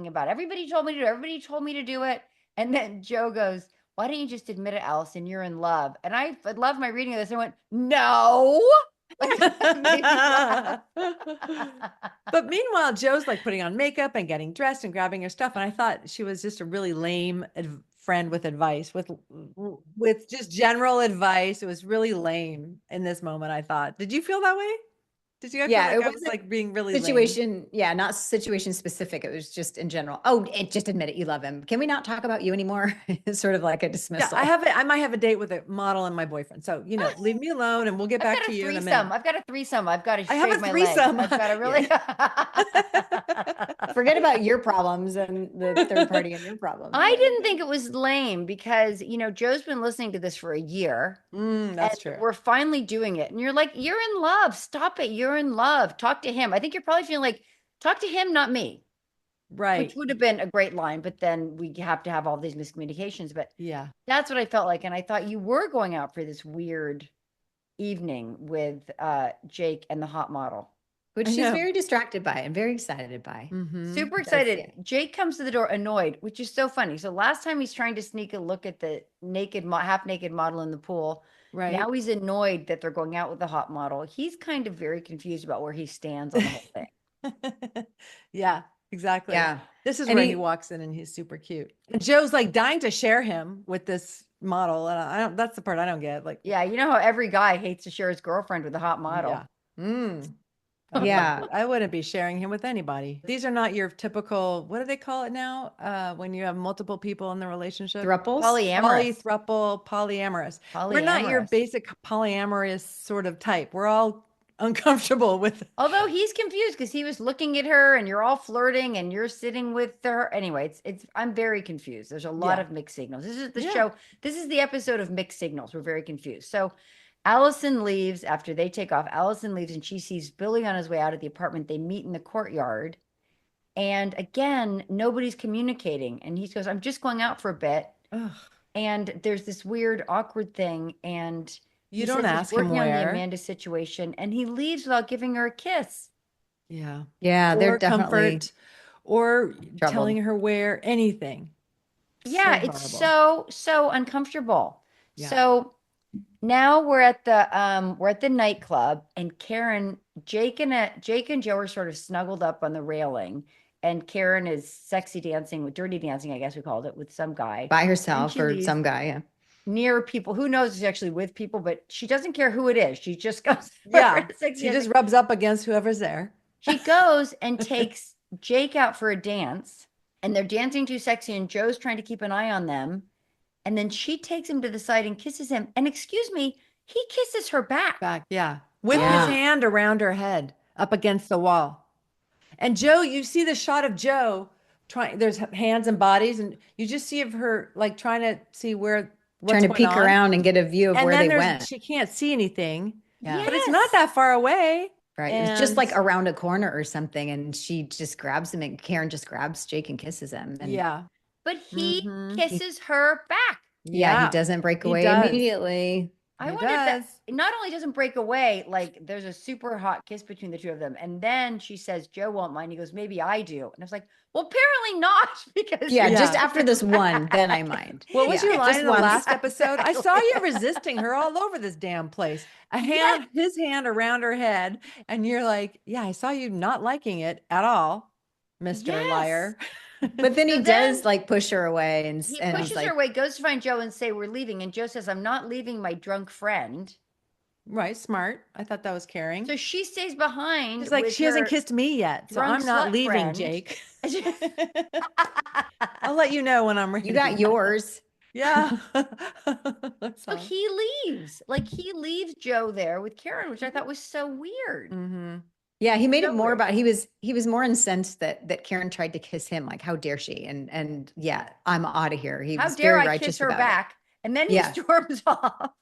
about everybody told me to do it. Everybody told me to do it. And then Joe goes, "Why don't you just admit it, Alison? You're in love." And I loved my reading of this. I went, "No." But meanwhile, Joe's like putting on makeup and getting dressed and grabbing her stuff. And I thought she was just a really lame friend with advice, with just general advice. It was really lame in this moment, I thought. Did you feel that way? Did you feel like it I was like being really situation lame? Yeah, not situation specific. It was just in general. Just admit it, you love him. Can we not talk about you anymore? It's sort of like a dismissal. Yeah, I might have a date with a model and my boyfriend. So, leave me alone and we'll get back to you in a minute. I've got a threesome. I've got to I have shave a my threesome. legs. I've got to really forget about your problems and the third party and your problems. I didn't think it was lame because, Joe's been listening to this for a year. That's true. We're finally doing it. And you're like, "You're in love. Stop it. You're in love. Talk to him." I think you're probably feeling like, talk to him, not me. Right. Which would have been a great line, but then we have to have all these miscommunications. But yeah, that's what I felt like. And I thought you were going out for this weird evening with Jake and the hot model. Which she's very distracted by and very excited by. Super excited. Jake comes to the door annoyed, which is so funny. So last time he's trying to sneak a look at the half naked model in the pool. Right. Now he's annoyed that they're going out with the hot model. He's kind of very confused about where he stands on the whole thing. Yeah, exactly. Yeah. This is where he walks in and he's super cute. And Joe's like dying to share him with this model. And that's the part I don't get. Like, yeah, you know how every guy hates to share his girlfriend with a hot model. Yeah. Yeah. I wouldn't be sharing him with anybody. These are not your typical, what do they call it now? When you have multiple people in the relationship? Thruples? Polyamorous. Polyamorous. We're not your basic polyamorous sort of type. We're all uncomfortable with it. Although he's confused because he was looking at her and you're all flirting and you're sitting with her. Anyway, I'm very confused. There's a lot of mixed signals. This is the show. This is the episode of mixed signals. We're very confused. So Alison leaves after they take off. Alison leaves and she sees Billy on his way out of the apartment. They meet in the courtyard. And again, nobody's communicating. And he goes, "I'm just going out for a bit." And there's this weird, awkward thing. And you don't ask him working on the where. Amanda situation, and he leaves without giving her a kiss. Yeah. Yeah, they're or definitely comfort, or troubled. telling her where, anything. Yeah, So it's horrible. so uncomfortable. Yeah. So now we're at the nightclub, and Jake and Joe are sort of snuggled up on the railing, and Karen is sexy dancing with dirty dancing, I guess we called it, with some guy by herself or some guy. Yeah. Near people. Who knows? She's actually with people, but she doesn't care who it is. She just goes. Yeah. She just rubs up against whoever's there. She goes and takes Jake out for a dance, and they're dancing too sexy, and Joe's trying to keep an eye on them. And then she takes him to the side and kisses him. And excuse me, he kisses her back. Yeah. With his hand around her head up against the wall. And Joe, you see the shot of Joe trying, there's hands and bodies, and you just see of her like trying to see what's trying to peek around and get a view of where they went. She can't see anything. Yeah. But it's not that far away. Right. It was just like around a corner or something. And she just grabs him, and Karen just grabs Jake and kisses him. And but he kisses her back. Yeah, he doesn't break away immediately. I wonder if that not only doesn't break away, like there's a super hot kiss between the two of them. And then she says, Joe won't mind. He goes, maybe I do. And I was like, well, apparently not. Because just after this one, then I mind. What was your line in the last episode? I saw you resisting her all over this damn place. His hand around her head. And you're like, yeah, I saw you not liking it at all, Mr. Liar. But then he does like push her away, and he pushes her away, goes to find Joe and say, we're leaving. And Joe says, I'm not leaving my drunk friend. Right. Smart. I thought that was caring. So she stays behind. It's like, she hasn't kissed me yet. So I'm not leaving, Jake. I'll let you know when I'm ready. You got yours. Yeah. So he leaves. Like he leaves Joe there with Karen, which I thought was so weird. Mm-hmm. Yeah, he made it more about he was more incensed that Karen tried to kiss him, like how dare she, and yeah, I'm out of here. He was very righteous kiss her about back, and then he storms off.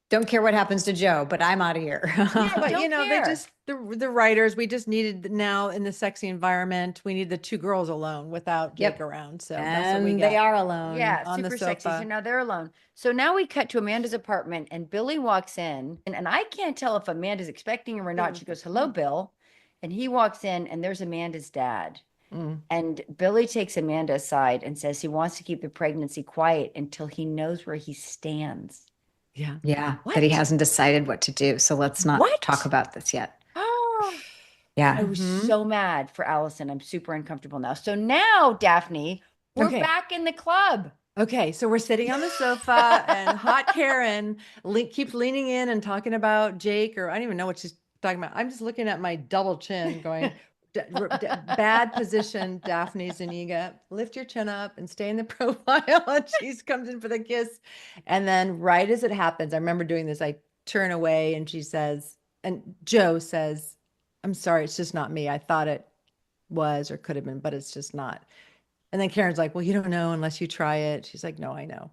Don't care what happens to Joe, but I'm out of here. But you know, they just the writers, we just needed now in the sexy environment, we need the two girls alone without Jake around. So that's what we got. They are alone. Yeah, on super the sexy. sofa. So now they're alone. So now we cut to Amanda's apartment, and Billy walks in, and I can't tell if Amanda's expecting him or not. She goes, hello, Bill. And he walks in, and there's Amanda's dad. And Billy takes Amanda aside and says he wants to keep the pregnancy quiet until he knows where he stands. Yeah. Yeah. That he hasn't decided what to do. So let's not talk about this yet. Yeah. I was so mad for Alison. I'm super uncomfortable now. So now, Daphne, we're back in the club. Okay, so we're sitting on the sofa, and hot Karen keeps leaning in and talking about Jake, or I don't even know what she's talking about. I'm just looking at my double chin going, bad position, Daphne Zuniga. Lift your chin up and stay in the profile. And she comes in for the kiss. And then right as it happens, I remember doing this, I turn away and she says, and Joe says, I'm sorry, it's just not me. I thought it was or could have been, but it's just not. And then Karen's like, well, you don't know unless you try it. She's like, no, I know.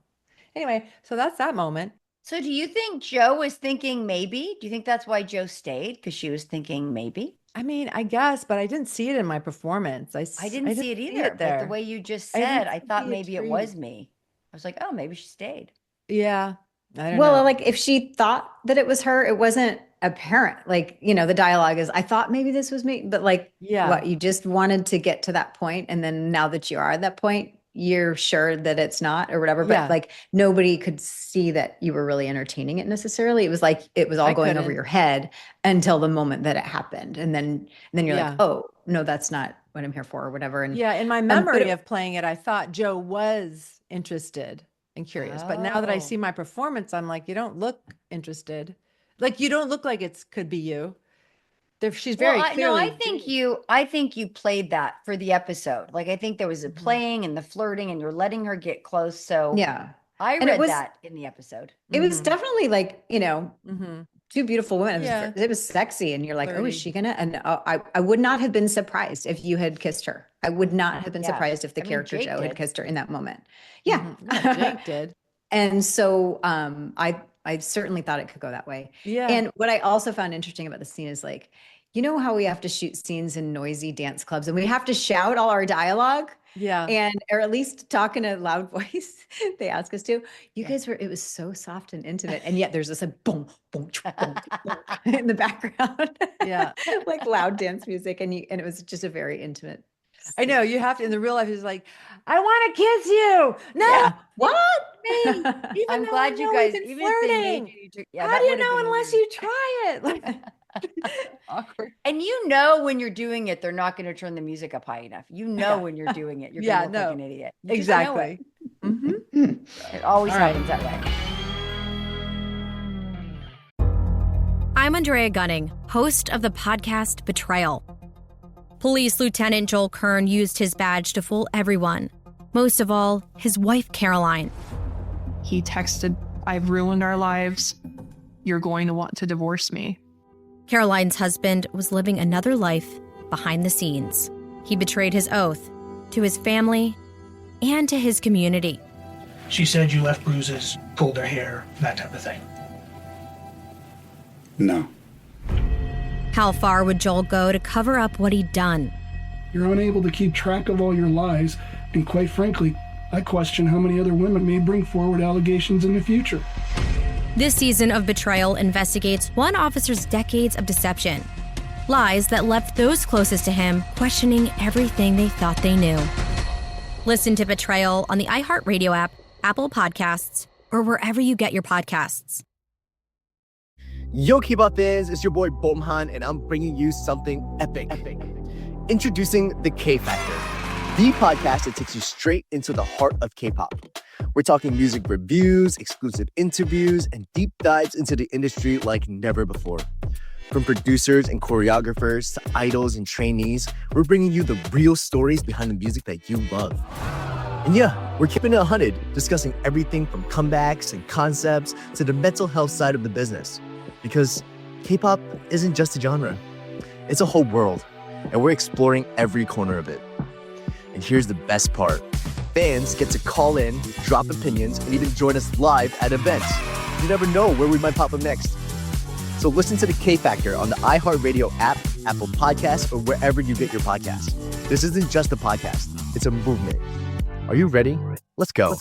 Anyway, so that's that moment. So do you think Joe was thinking maybe? Do you think that's why Joe stayed? Because she was thinking maybe? I mean, I guess, but I didn't see it in my performance. I didn't see it either. But the way you just said, I thought maybe it was me. I was like, oh, maybe she stayed. Yeah. I don't well, know. like if she thought that it was her, it wasn't apparent. Like, you know, the dialogue is, I thought maybe this was me, but like, what, you just wanted to get to that point, and then now that you are at that point, you're sure that it's not or whatever, but like nobody could see that you were really entertaining it necessarily. It was like, it was all going over your head until the moment that it happened. And then you're like, oh no, that's not what I'm here for or whatever. And in my memory of playing it, I thought Joe was interested and curious, but now that I see my performance, I'm like, you don't look interested. Like, you don't look like it could be you. She's very clearly. I think you played that for the episode. Like, I think there was a playing and the flirting, and you're letting her get close. So I read that in the episode. It was definitely like, you know, two beautiful women. It was sexy, and you're like, oh, is she gonna? And I would not have been surprised if you had kissed her. I would not have been surprised if the character Jake Joe did. had kissed her in that moment. Yeah, Jake did. And so I certainly thought it could go that way. Yeah. And what I also found interesting about the scene is like, you know how we have to shoot scenes in noisy dance clubs and we have to shout all our dialogue? And, or at least talk in a loud voice. They ask us to. You guys it was so soft and intimate. And yet there's this like boom, boom, boom, boom in the background. Like loud dance music. And it was just a very intimate. I know you have to, in the real life, is like, I want to kiss you. No, what? Me? I'm glad you guys, even flirting. if they made you, How do you know unless you try it? Like, awkward. And you know when you're doing it, they're not going to turn the music up high enough. You know when you're doing it, you're going to look like an idiot. You exactly. Just know it. It always happens that way. I'm Andrea Gunning, host of the podcast Betrayal. Police Lieutenant Joel Kern used his badge to fool everyone, most of all, his wife Caroline. He texted, "I've ruined our lives. You're going to want to divorce me." Caroline's husband was living another life behind the scenes. He betrayed his oath to his family and to his community. She said you left bruises, pulled her hair, that type of thing. No. How far would Joel go to cover up what he'd done? You're unable to keep track of all your lies, and quite frankly, I question how many other women may bring forward allegations in the future. This season of Betrayal investigates one officer's decades of deception, lies that left those closest to him questioning everything they thought they knew. Listen to Betrayal on the iHeartRadio app, Apple Podcasts, or wherever you get your podcasts. Yo, keep up is, it's your boy Bomhan, and I'm bringing you something epic. Introducing the K Factor, the podcast that takes you straight into the heart of K-pop. We're talking music reviews, exclusive interviews, and deep dives into the industry like never before. From producers and choreographers to idols and trainees, we're bringing you the real stories behind the music that you love. And yeah, we're keeping it 100, discussing everything from comebacks and concepts to the mental health side of the business. Because K-pop isn't just a genre, it's a whole world, and we're exploring every corner of it. And here's the best part. Fans get to call in, drop opinions, and even join us live at events. You never know where we might pop up next. So listen to the K Factor on the iHeartRadio app, Apple Podcasts, or wherever you get your podcasts. This isn't just a podcast, it's a movement. Are you ready? Let's go.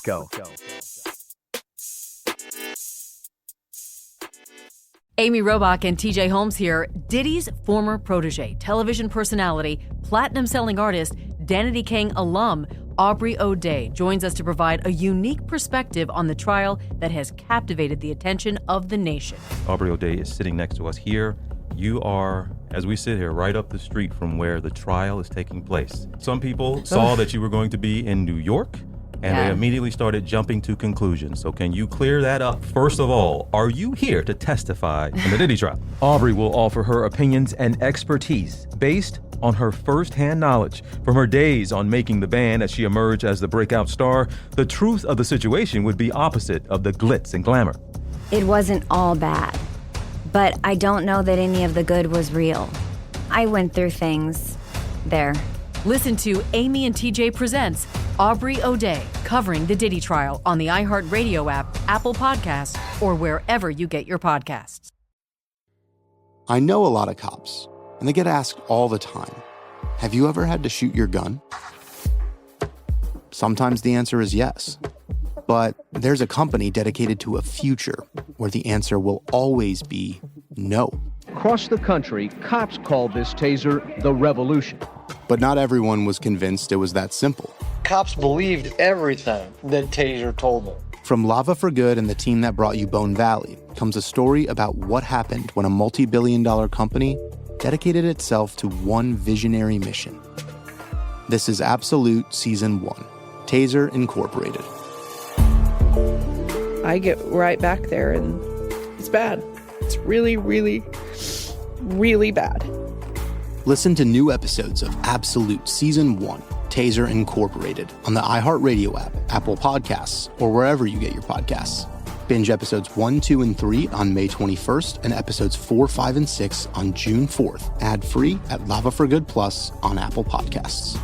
Amy Robach and TJ Holmes here. Diddy's former protege, television personality, platinum-selling artist, Danity Kang alum, Aubrey O'Day joins us to provide a unique perspective on the trial that has captivated the attention of the nation. Aubrey O'Day is sitting next to us here. You are, as we sit here, right up the street from where the trial is taking place. Some people saw that you were going to be in New York, and they immediately started jumping to conclusions. So can you clear that up? First of all, are you here to testify in the Diddy trial? Aubrey will offer her opinions and expertise based on her first-hand knowledge from her days on making the band as she emerged as the breakout star. The truth of the situation would be opposite of the glitz and glamour. It wasn't all bad, but I don't know that any of the good was real. I went through things there. Listen to Amy and TJ Presents Aubrey O'Day, covering the Diddy trial on the iHeartRadio app, Apple Podcasts, or wherever you get your podcasts. I know a lot of cops, and they get asked all the time, have you ever had to shoot your gun? Sometimes the answer is yes, but there's a company dedicated to a future where the answer will always be no. Across the country, cops call this taser the revolution. But not everyone was convinced it was that simple. Cops believed everything that Taser told them. From Lava for Good and the team that brought you Bone Valley comes a story about what happened when a multi-billion-dollar company dedicated itself to one visionary mission. This is Absolute Season 1, Taser Incorporated. I get right back there and it's bad. It's really, really, really bad. Listen to new episodes of Absolute Season 1, Taser Incorporated on the iHeartRadio app, Apple Podcasts, or wherever you get your podcasts. Binge episodes 1, 2, and 3 on May 21st and episodes 4, 5, and 6 on June 4th, ad-free at Lava for Good Plus on Apple Podcasts.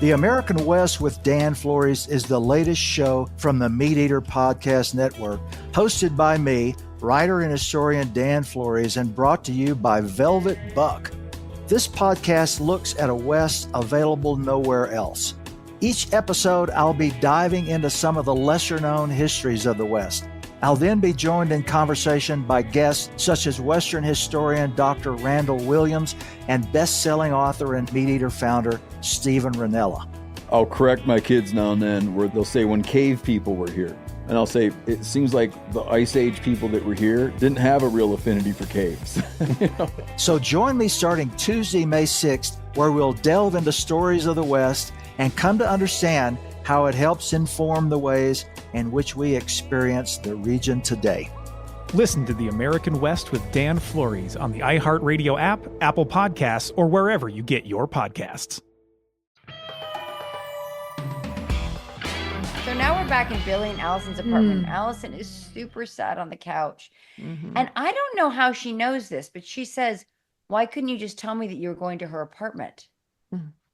The American West with Dan Flores is the latest show from the Meat Eater Podcast Network, hosted by me, writer and historian Dan Flores, and brought to you by Velvet Buck. This podcast looks at a West available nowhere else. Each episode, I'll be diving into some of the lesser-known histories of the West. I'll then be joined in conversation by guests such as Western historian Dr. Randall Williams and best-selling author and Meat Eater founder Stephen Ranella. I'll correct my kids now and then where they'll say when cave people were here. And I'll say, it seems like the Ice Age people that were here didn't have a real affinity for caves. So join me starting Tuesday, May 6th, where we'll delve into stories of the West and come to understand how it helps inform the ways in which we experience the region today. Listen to The American West with Dan Flores on the iHeartRadio app, Apple Podcasts, or wherever you get your podcasts. So now we're back in Billy and Allison's apartment. Allison is super sad on the couch. And I don't know how she knows this, but she says, why couldn't you just tell me that you were going to her apartment?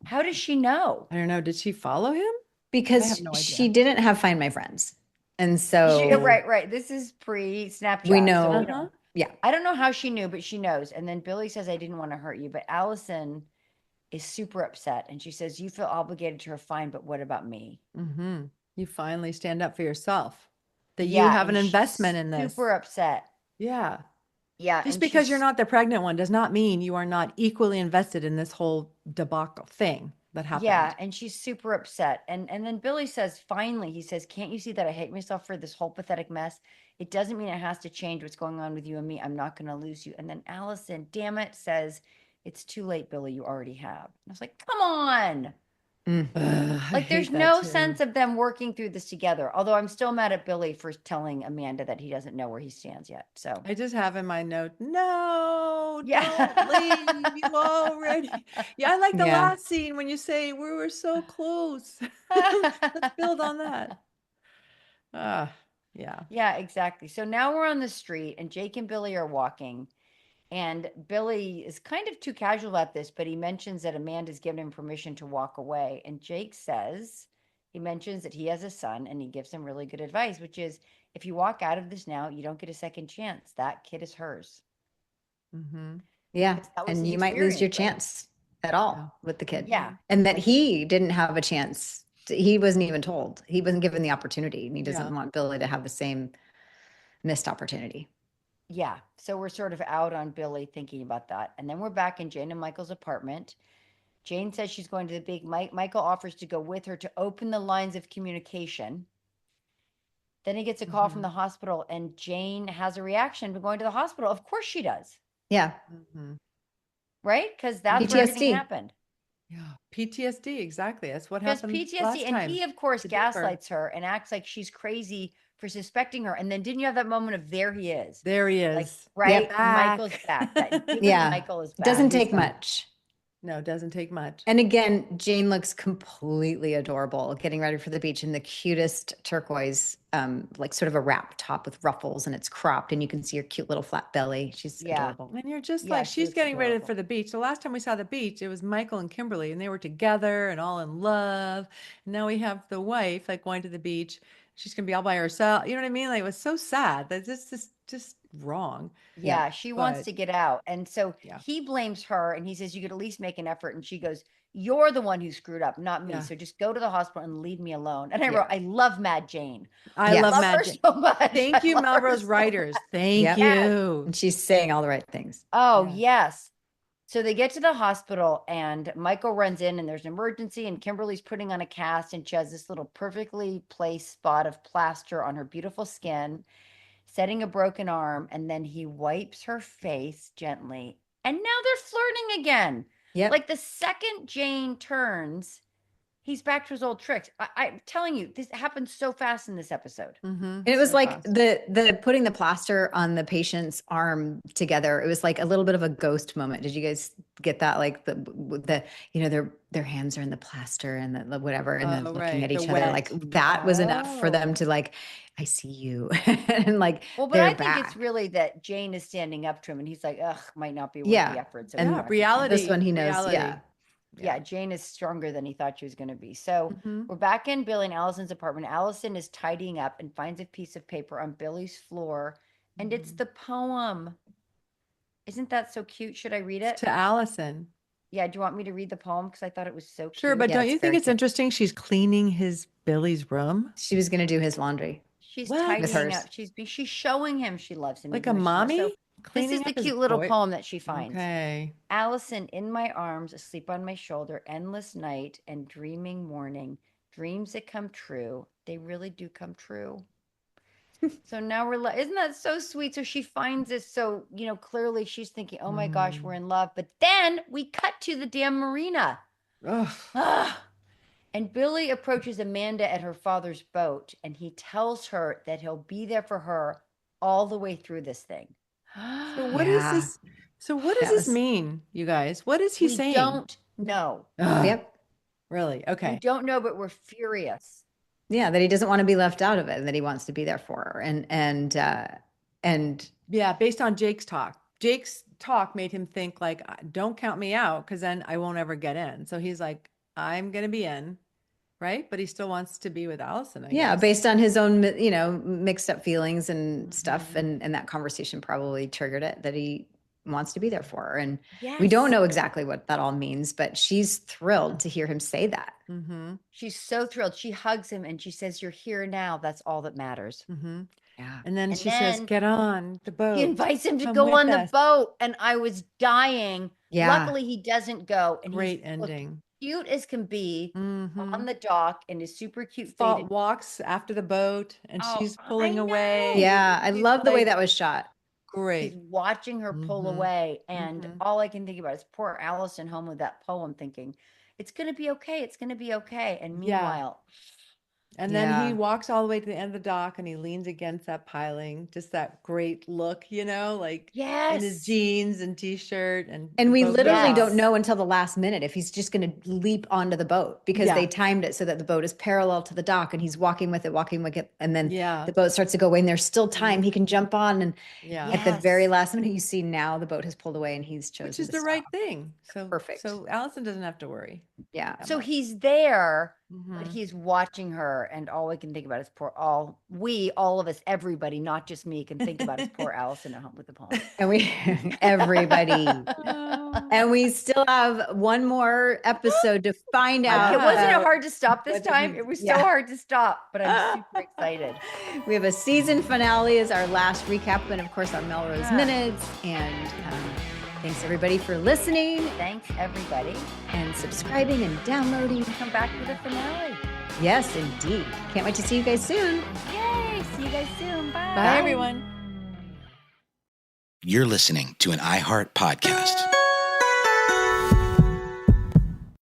How does she know? I don't know. Did she follow him? Because she didn't have Find My Friends. And so. Right. This is pre-Snapchat. We know. So we don't, yeah. I don't know how she knew, but she knows. And then Billy says, I didn't want to hurt you. But Allison is super upset. And she says, you feel obligated to her, fine, but what about me? You finally stand up for yourself. That you have an investment in this. Super upset. Yeah. Yeah. Just because you're not the pregnant one does not mean you are not equally invested in this whole debacle thing that happened. Yeah. And she's super upset. And then Billy says, finally, he says, can't you see that I hate myself for this whole pathetic mess? It doesn't mean it has to change what's going on with you and me. I'm not going to lose you. And then Allison, damn it, says, it's too late, Billy. You already have. And I was like, come on. Like there's no sense of them working through this together. Although I'm still mad at Billy for telling Amanda that he doesn't know where he stands yet. So I just have in my note, no, don't leave. You already. Yeah, I like the last scene when you say we were so close. Let's build on that. Yeah, exactly. So now we're on the street and Jake and Billy are walking. And Billy is kind of too casual about this, but he mentions that Amanda's given him permission to walk away. And Jake says, he mentions that he has a son and he gives him really good advice, which is if you walk out of this now, you don't get a second chance. That kid is hers. Yeah. And you might lose your chance at all with the kid. Yeah. And that he didn't have a chance. He wasn't even told. He wasn't given the opportunity. And he doesn't want Billy to have the same missed opportunity. Yeah. So we're sort of out on Billy thinking about that. And then we're back in Jane and Michael's apartment. Jane says she's going to the big Michael offers to go with her to open the lines of communication. Then he gets a call from the hospital and Jane has a reaction to going to the hospital. Of course she does. Yeah. Right? Because that's where everything happened. Yeah. PTSD. Exactly. That's what happened. PTSD. Last time. And he, of course, gaslights her and acts like she's crazy for suspecting her. And then didn't you have that moment of there he is? There he is. Like, right? Back. Michael's back. Michael is back. Doesn't take much. No, it doesn't take much. And again, Jane looks completely adorable, getting ready for the beach in the cutest turquoise, like sort of a wrap top with ruffles, and it's cropped, and you can see her cute little flat belly. She's adorable. And you're just like, she's getting ready for the beach. The last time we saw the beach, it was Michael and Kimberly, and they were together and all in love. And now we have the wife like going to the beach. She's gonna be all by herself. You know what I mean? Like, it was so sad. That this is just wrong. Yeah, she wants to get out. And so he blames her and he says, you could at least make an effort. And she goes, you're the one who screwed up, not me. So just go to the hospital and leave me alone. And I wrote, I love Mad Jane. I love Mad Jane so much. Thank you, Melrose writers. Thank you. And she's saying all the right things. Oh, yes. So they get to the hospital and Michael runs in and there's an emergency and Kimberly's putting on a cast and she has this little perfectly placed spot of plaster on her beautiful skin, setting a broken arm, and then he wipes her face gently. And now they're flirting again. Yeah. Like the second Jane turns, he's back to his old tricks. I'm telling you, this happened so fast in this episode. And it was like the putting the plaster on the patient's arm together. It was like a little bit of a ghost moment. Did you guys get that? Like the you know, their hands are in the plaster and the whatever, and then looking at each other. Like that was enough for them to like, I see you. And like, well, but I think it's really that Jane is standing up to him and he's like, ugh, might not be worth the effort. So and reality. This one he knows. Yeah, Jane is stronger than he thought she was going to be. So we're back in Billy and Allison's apartment. Allison is tidying up and finds a piece of paper on Billy's floor, and it's the poem. Isn't that so cute? Should I read it? To Allison. Yeah, do you want me to read the poem? Because I thought it was so cute. Sure, but Yeah, don't it's you think very it's cute. interesting? She's cleaning Billy's room. She was going to do his laundry. She's What? tidying With hers. up. She's showing him she loves him. Like even a though she's not. mommy? So this Cleaning is the up his cute little boy- poem that she finds. Okay. Alison in my arms, asleep on my shoulder, endless night and dreaming morning, dreams that come true. They really do come true. So now we're like, isn't that so sweet? So she finds this. So, clearly she's thinking, oh my gosh, we're in love. But then we cut to the damn marina. Ugh. And Billy approaches Amanda at her father's boat, and he tells her that he'll be there for her all the way through this thing. So what is this? So what does this mean, you guys? What is he saying? We don't know. Yep. Really? We Okay. don't know, but we're furious. Yeah, that he doesn't want to be left out of it, and that he wants to be there for her. And Yeah, based on Jake's talk. Jake's talk made him think like, don't count me out because then I won't ever get in. So he's like, I'm going to be in, right? But he still wants to be with Alison, I yeah, guess. based on his own, mixed up feelings and stuff, and that conversation probably triggered it, that he wants to be there for her. And we don't know exactly what that all means, but she's thrilled to hear him say that. Mm-hmm. She's so thrilled. She hugs him and she says, you're here now. That's all that matters. Mm-hmm. Yeah. And then she says, get on the boat. He invites him to Come go with on the us. boat. And I was dying. Yeah. Luckily, he doesn't go. And Great he's ending. Cute as can be Mhm. on the dock in his super cute Thought faded. walks after the boat and Oh, she's pulling away. Yeah, I She's love the way like, that was shot. Great. He's watching her pull Mhm. away. And all I can think about is poor Alison home with that poem thinking, it's going to be okay. It's going to be okay. And Yeah. meanwhile, And then Yeah. he walks all the way to the end of the dock and he leans against that piling. Just that great look, like in his yes. jeans and t-shirt. And And the we boat literally goes don't off. know until the last minute if he's just going to leap onto the boat, because they Yeah. timed it so that the boat is parallel to the dock and he's walking with it. And then Yeah. the boat starts to go away and there's still time. He can jump on. And Yeah. at the very last minute, you see now the boat has pulled away and he's chosen Which is to the stop. right thing. So Perfect. So Alison doesn't have to worry. Yeah. So he's there, Mhm. but he's watching her. And all I can think about is all of us, everybody, not just me, can think about is poor Alison at home with the poem. And everybody. And we still have one more episode to find out. It wasn't about hard to stop this what time. he- It was yeah. so hard to stop, but I'm super excited. We have a season finale as our last recap, and of course our Melrose minutes. And thanks everybody for listening Thanks, everybody. and subscribing and downloading. Come back for the finale. Yes, indeed. Can't wait to see you guys soon. Yay. See you guys soon. Bye. Bye, everyone. You're listening to an iHeart podcast.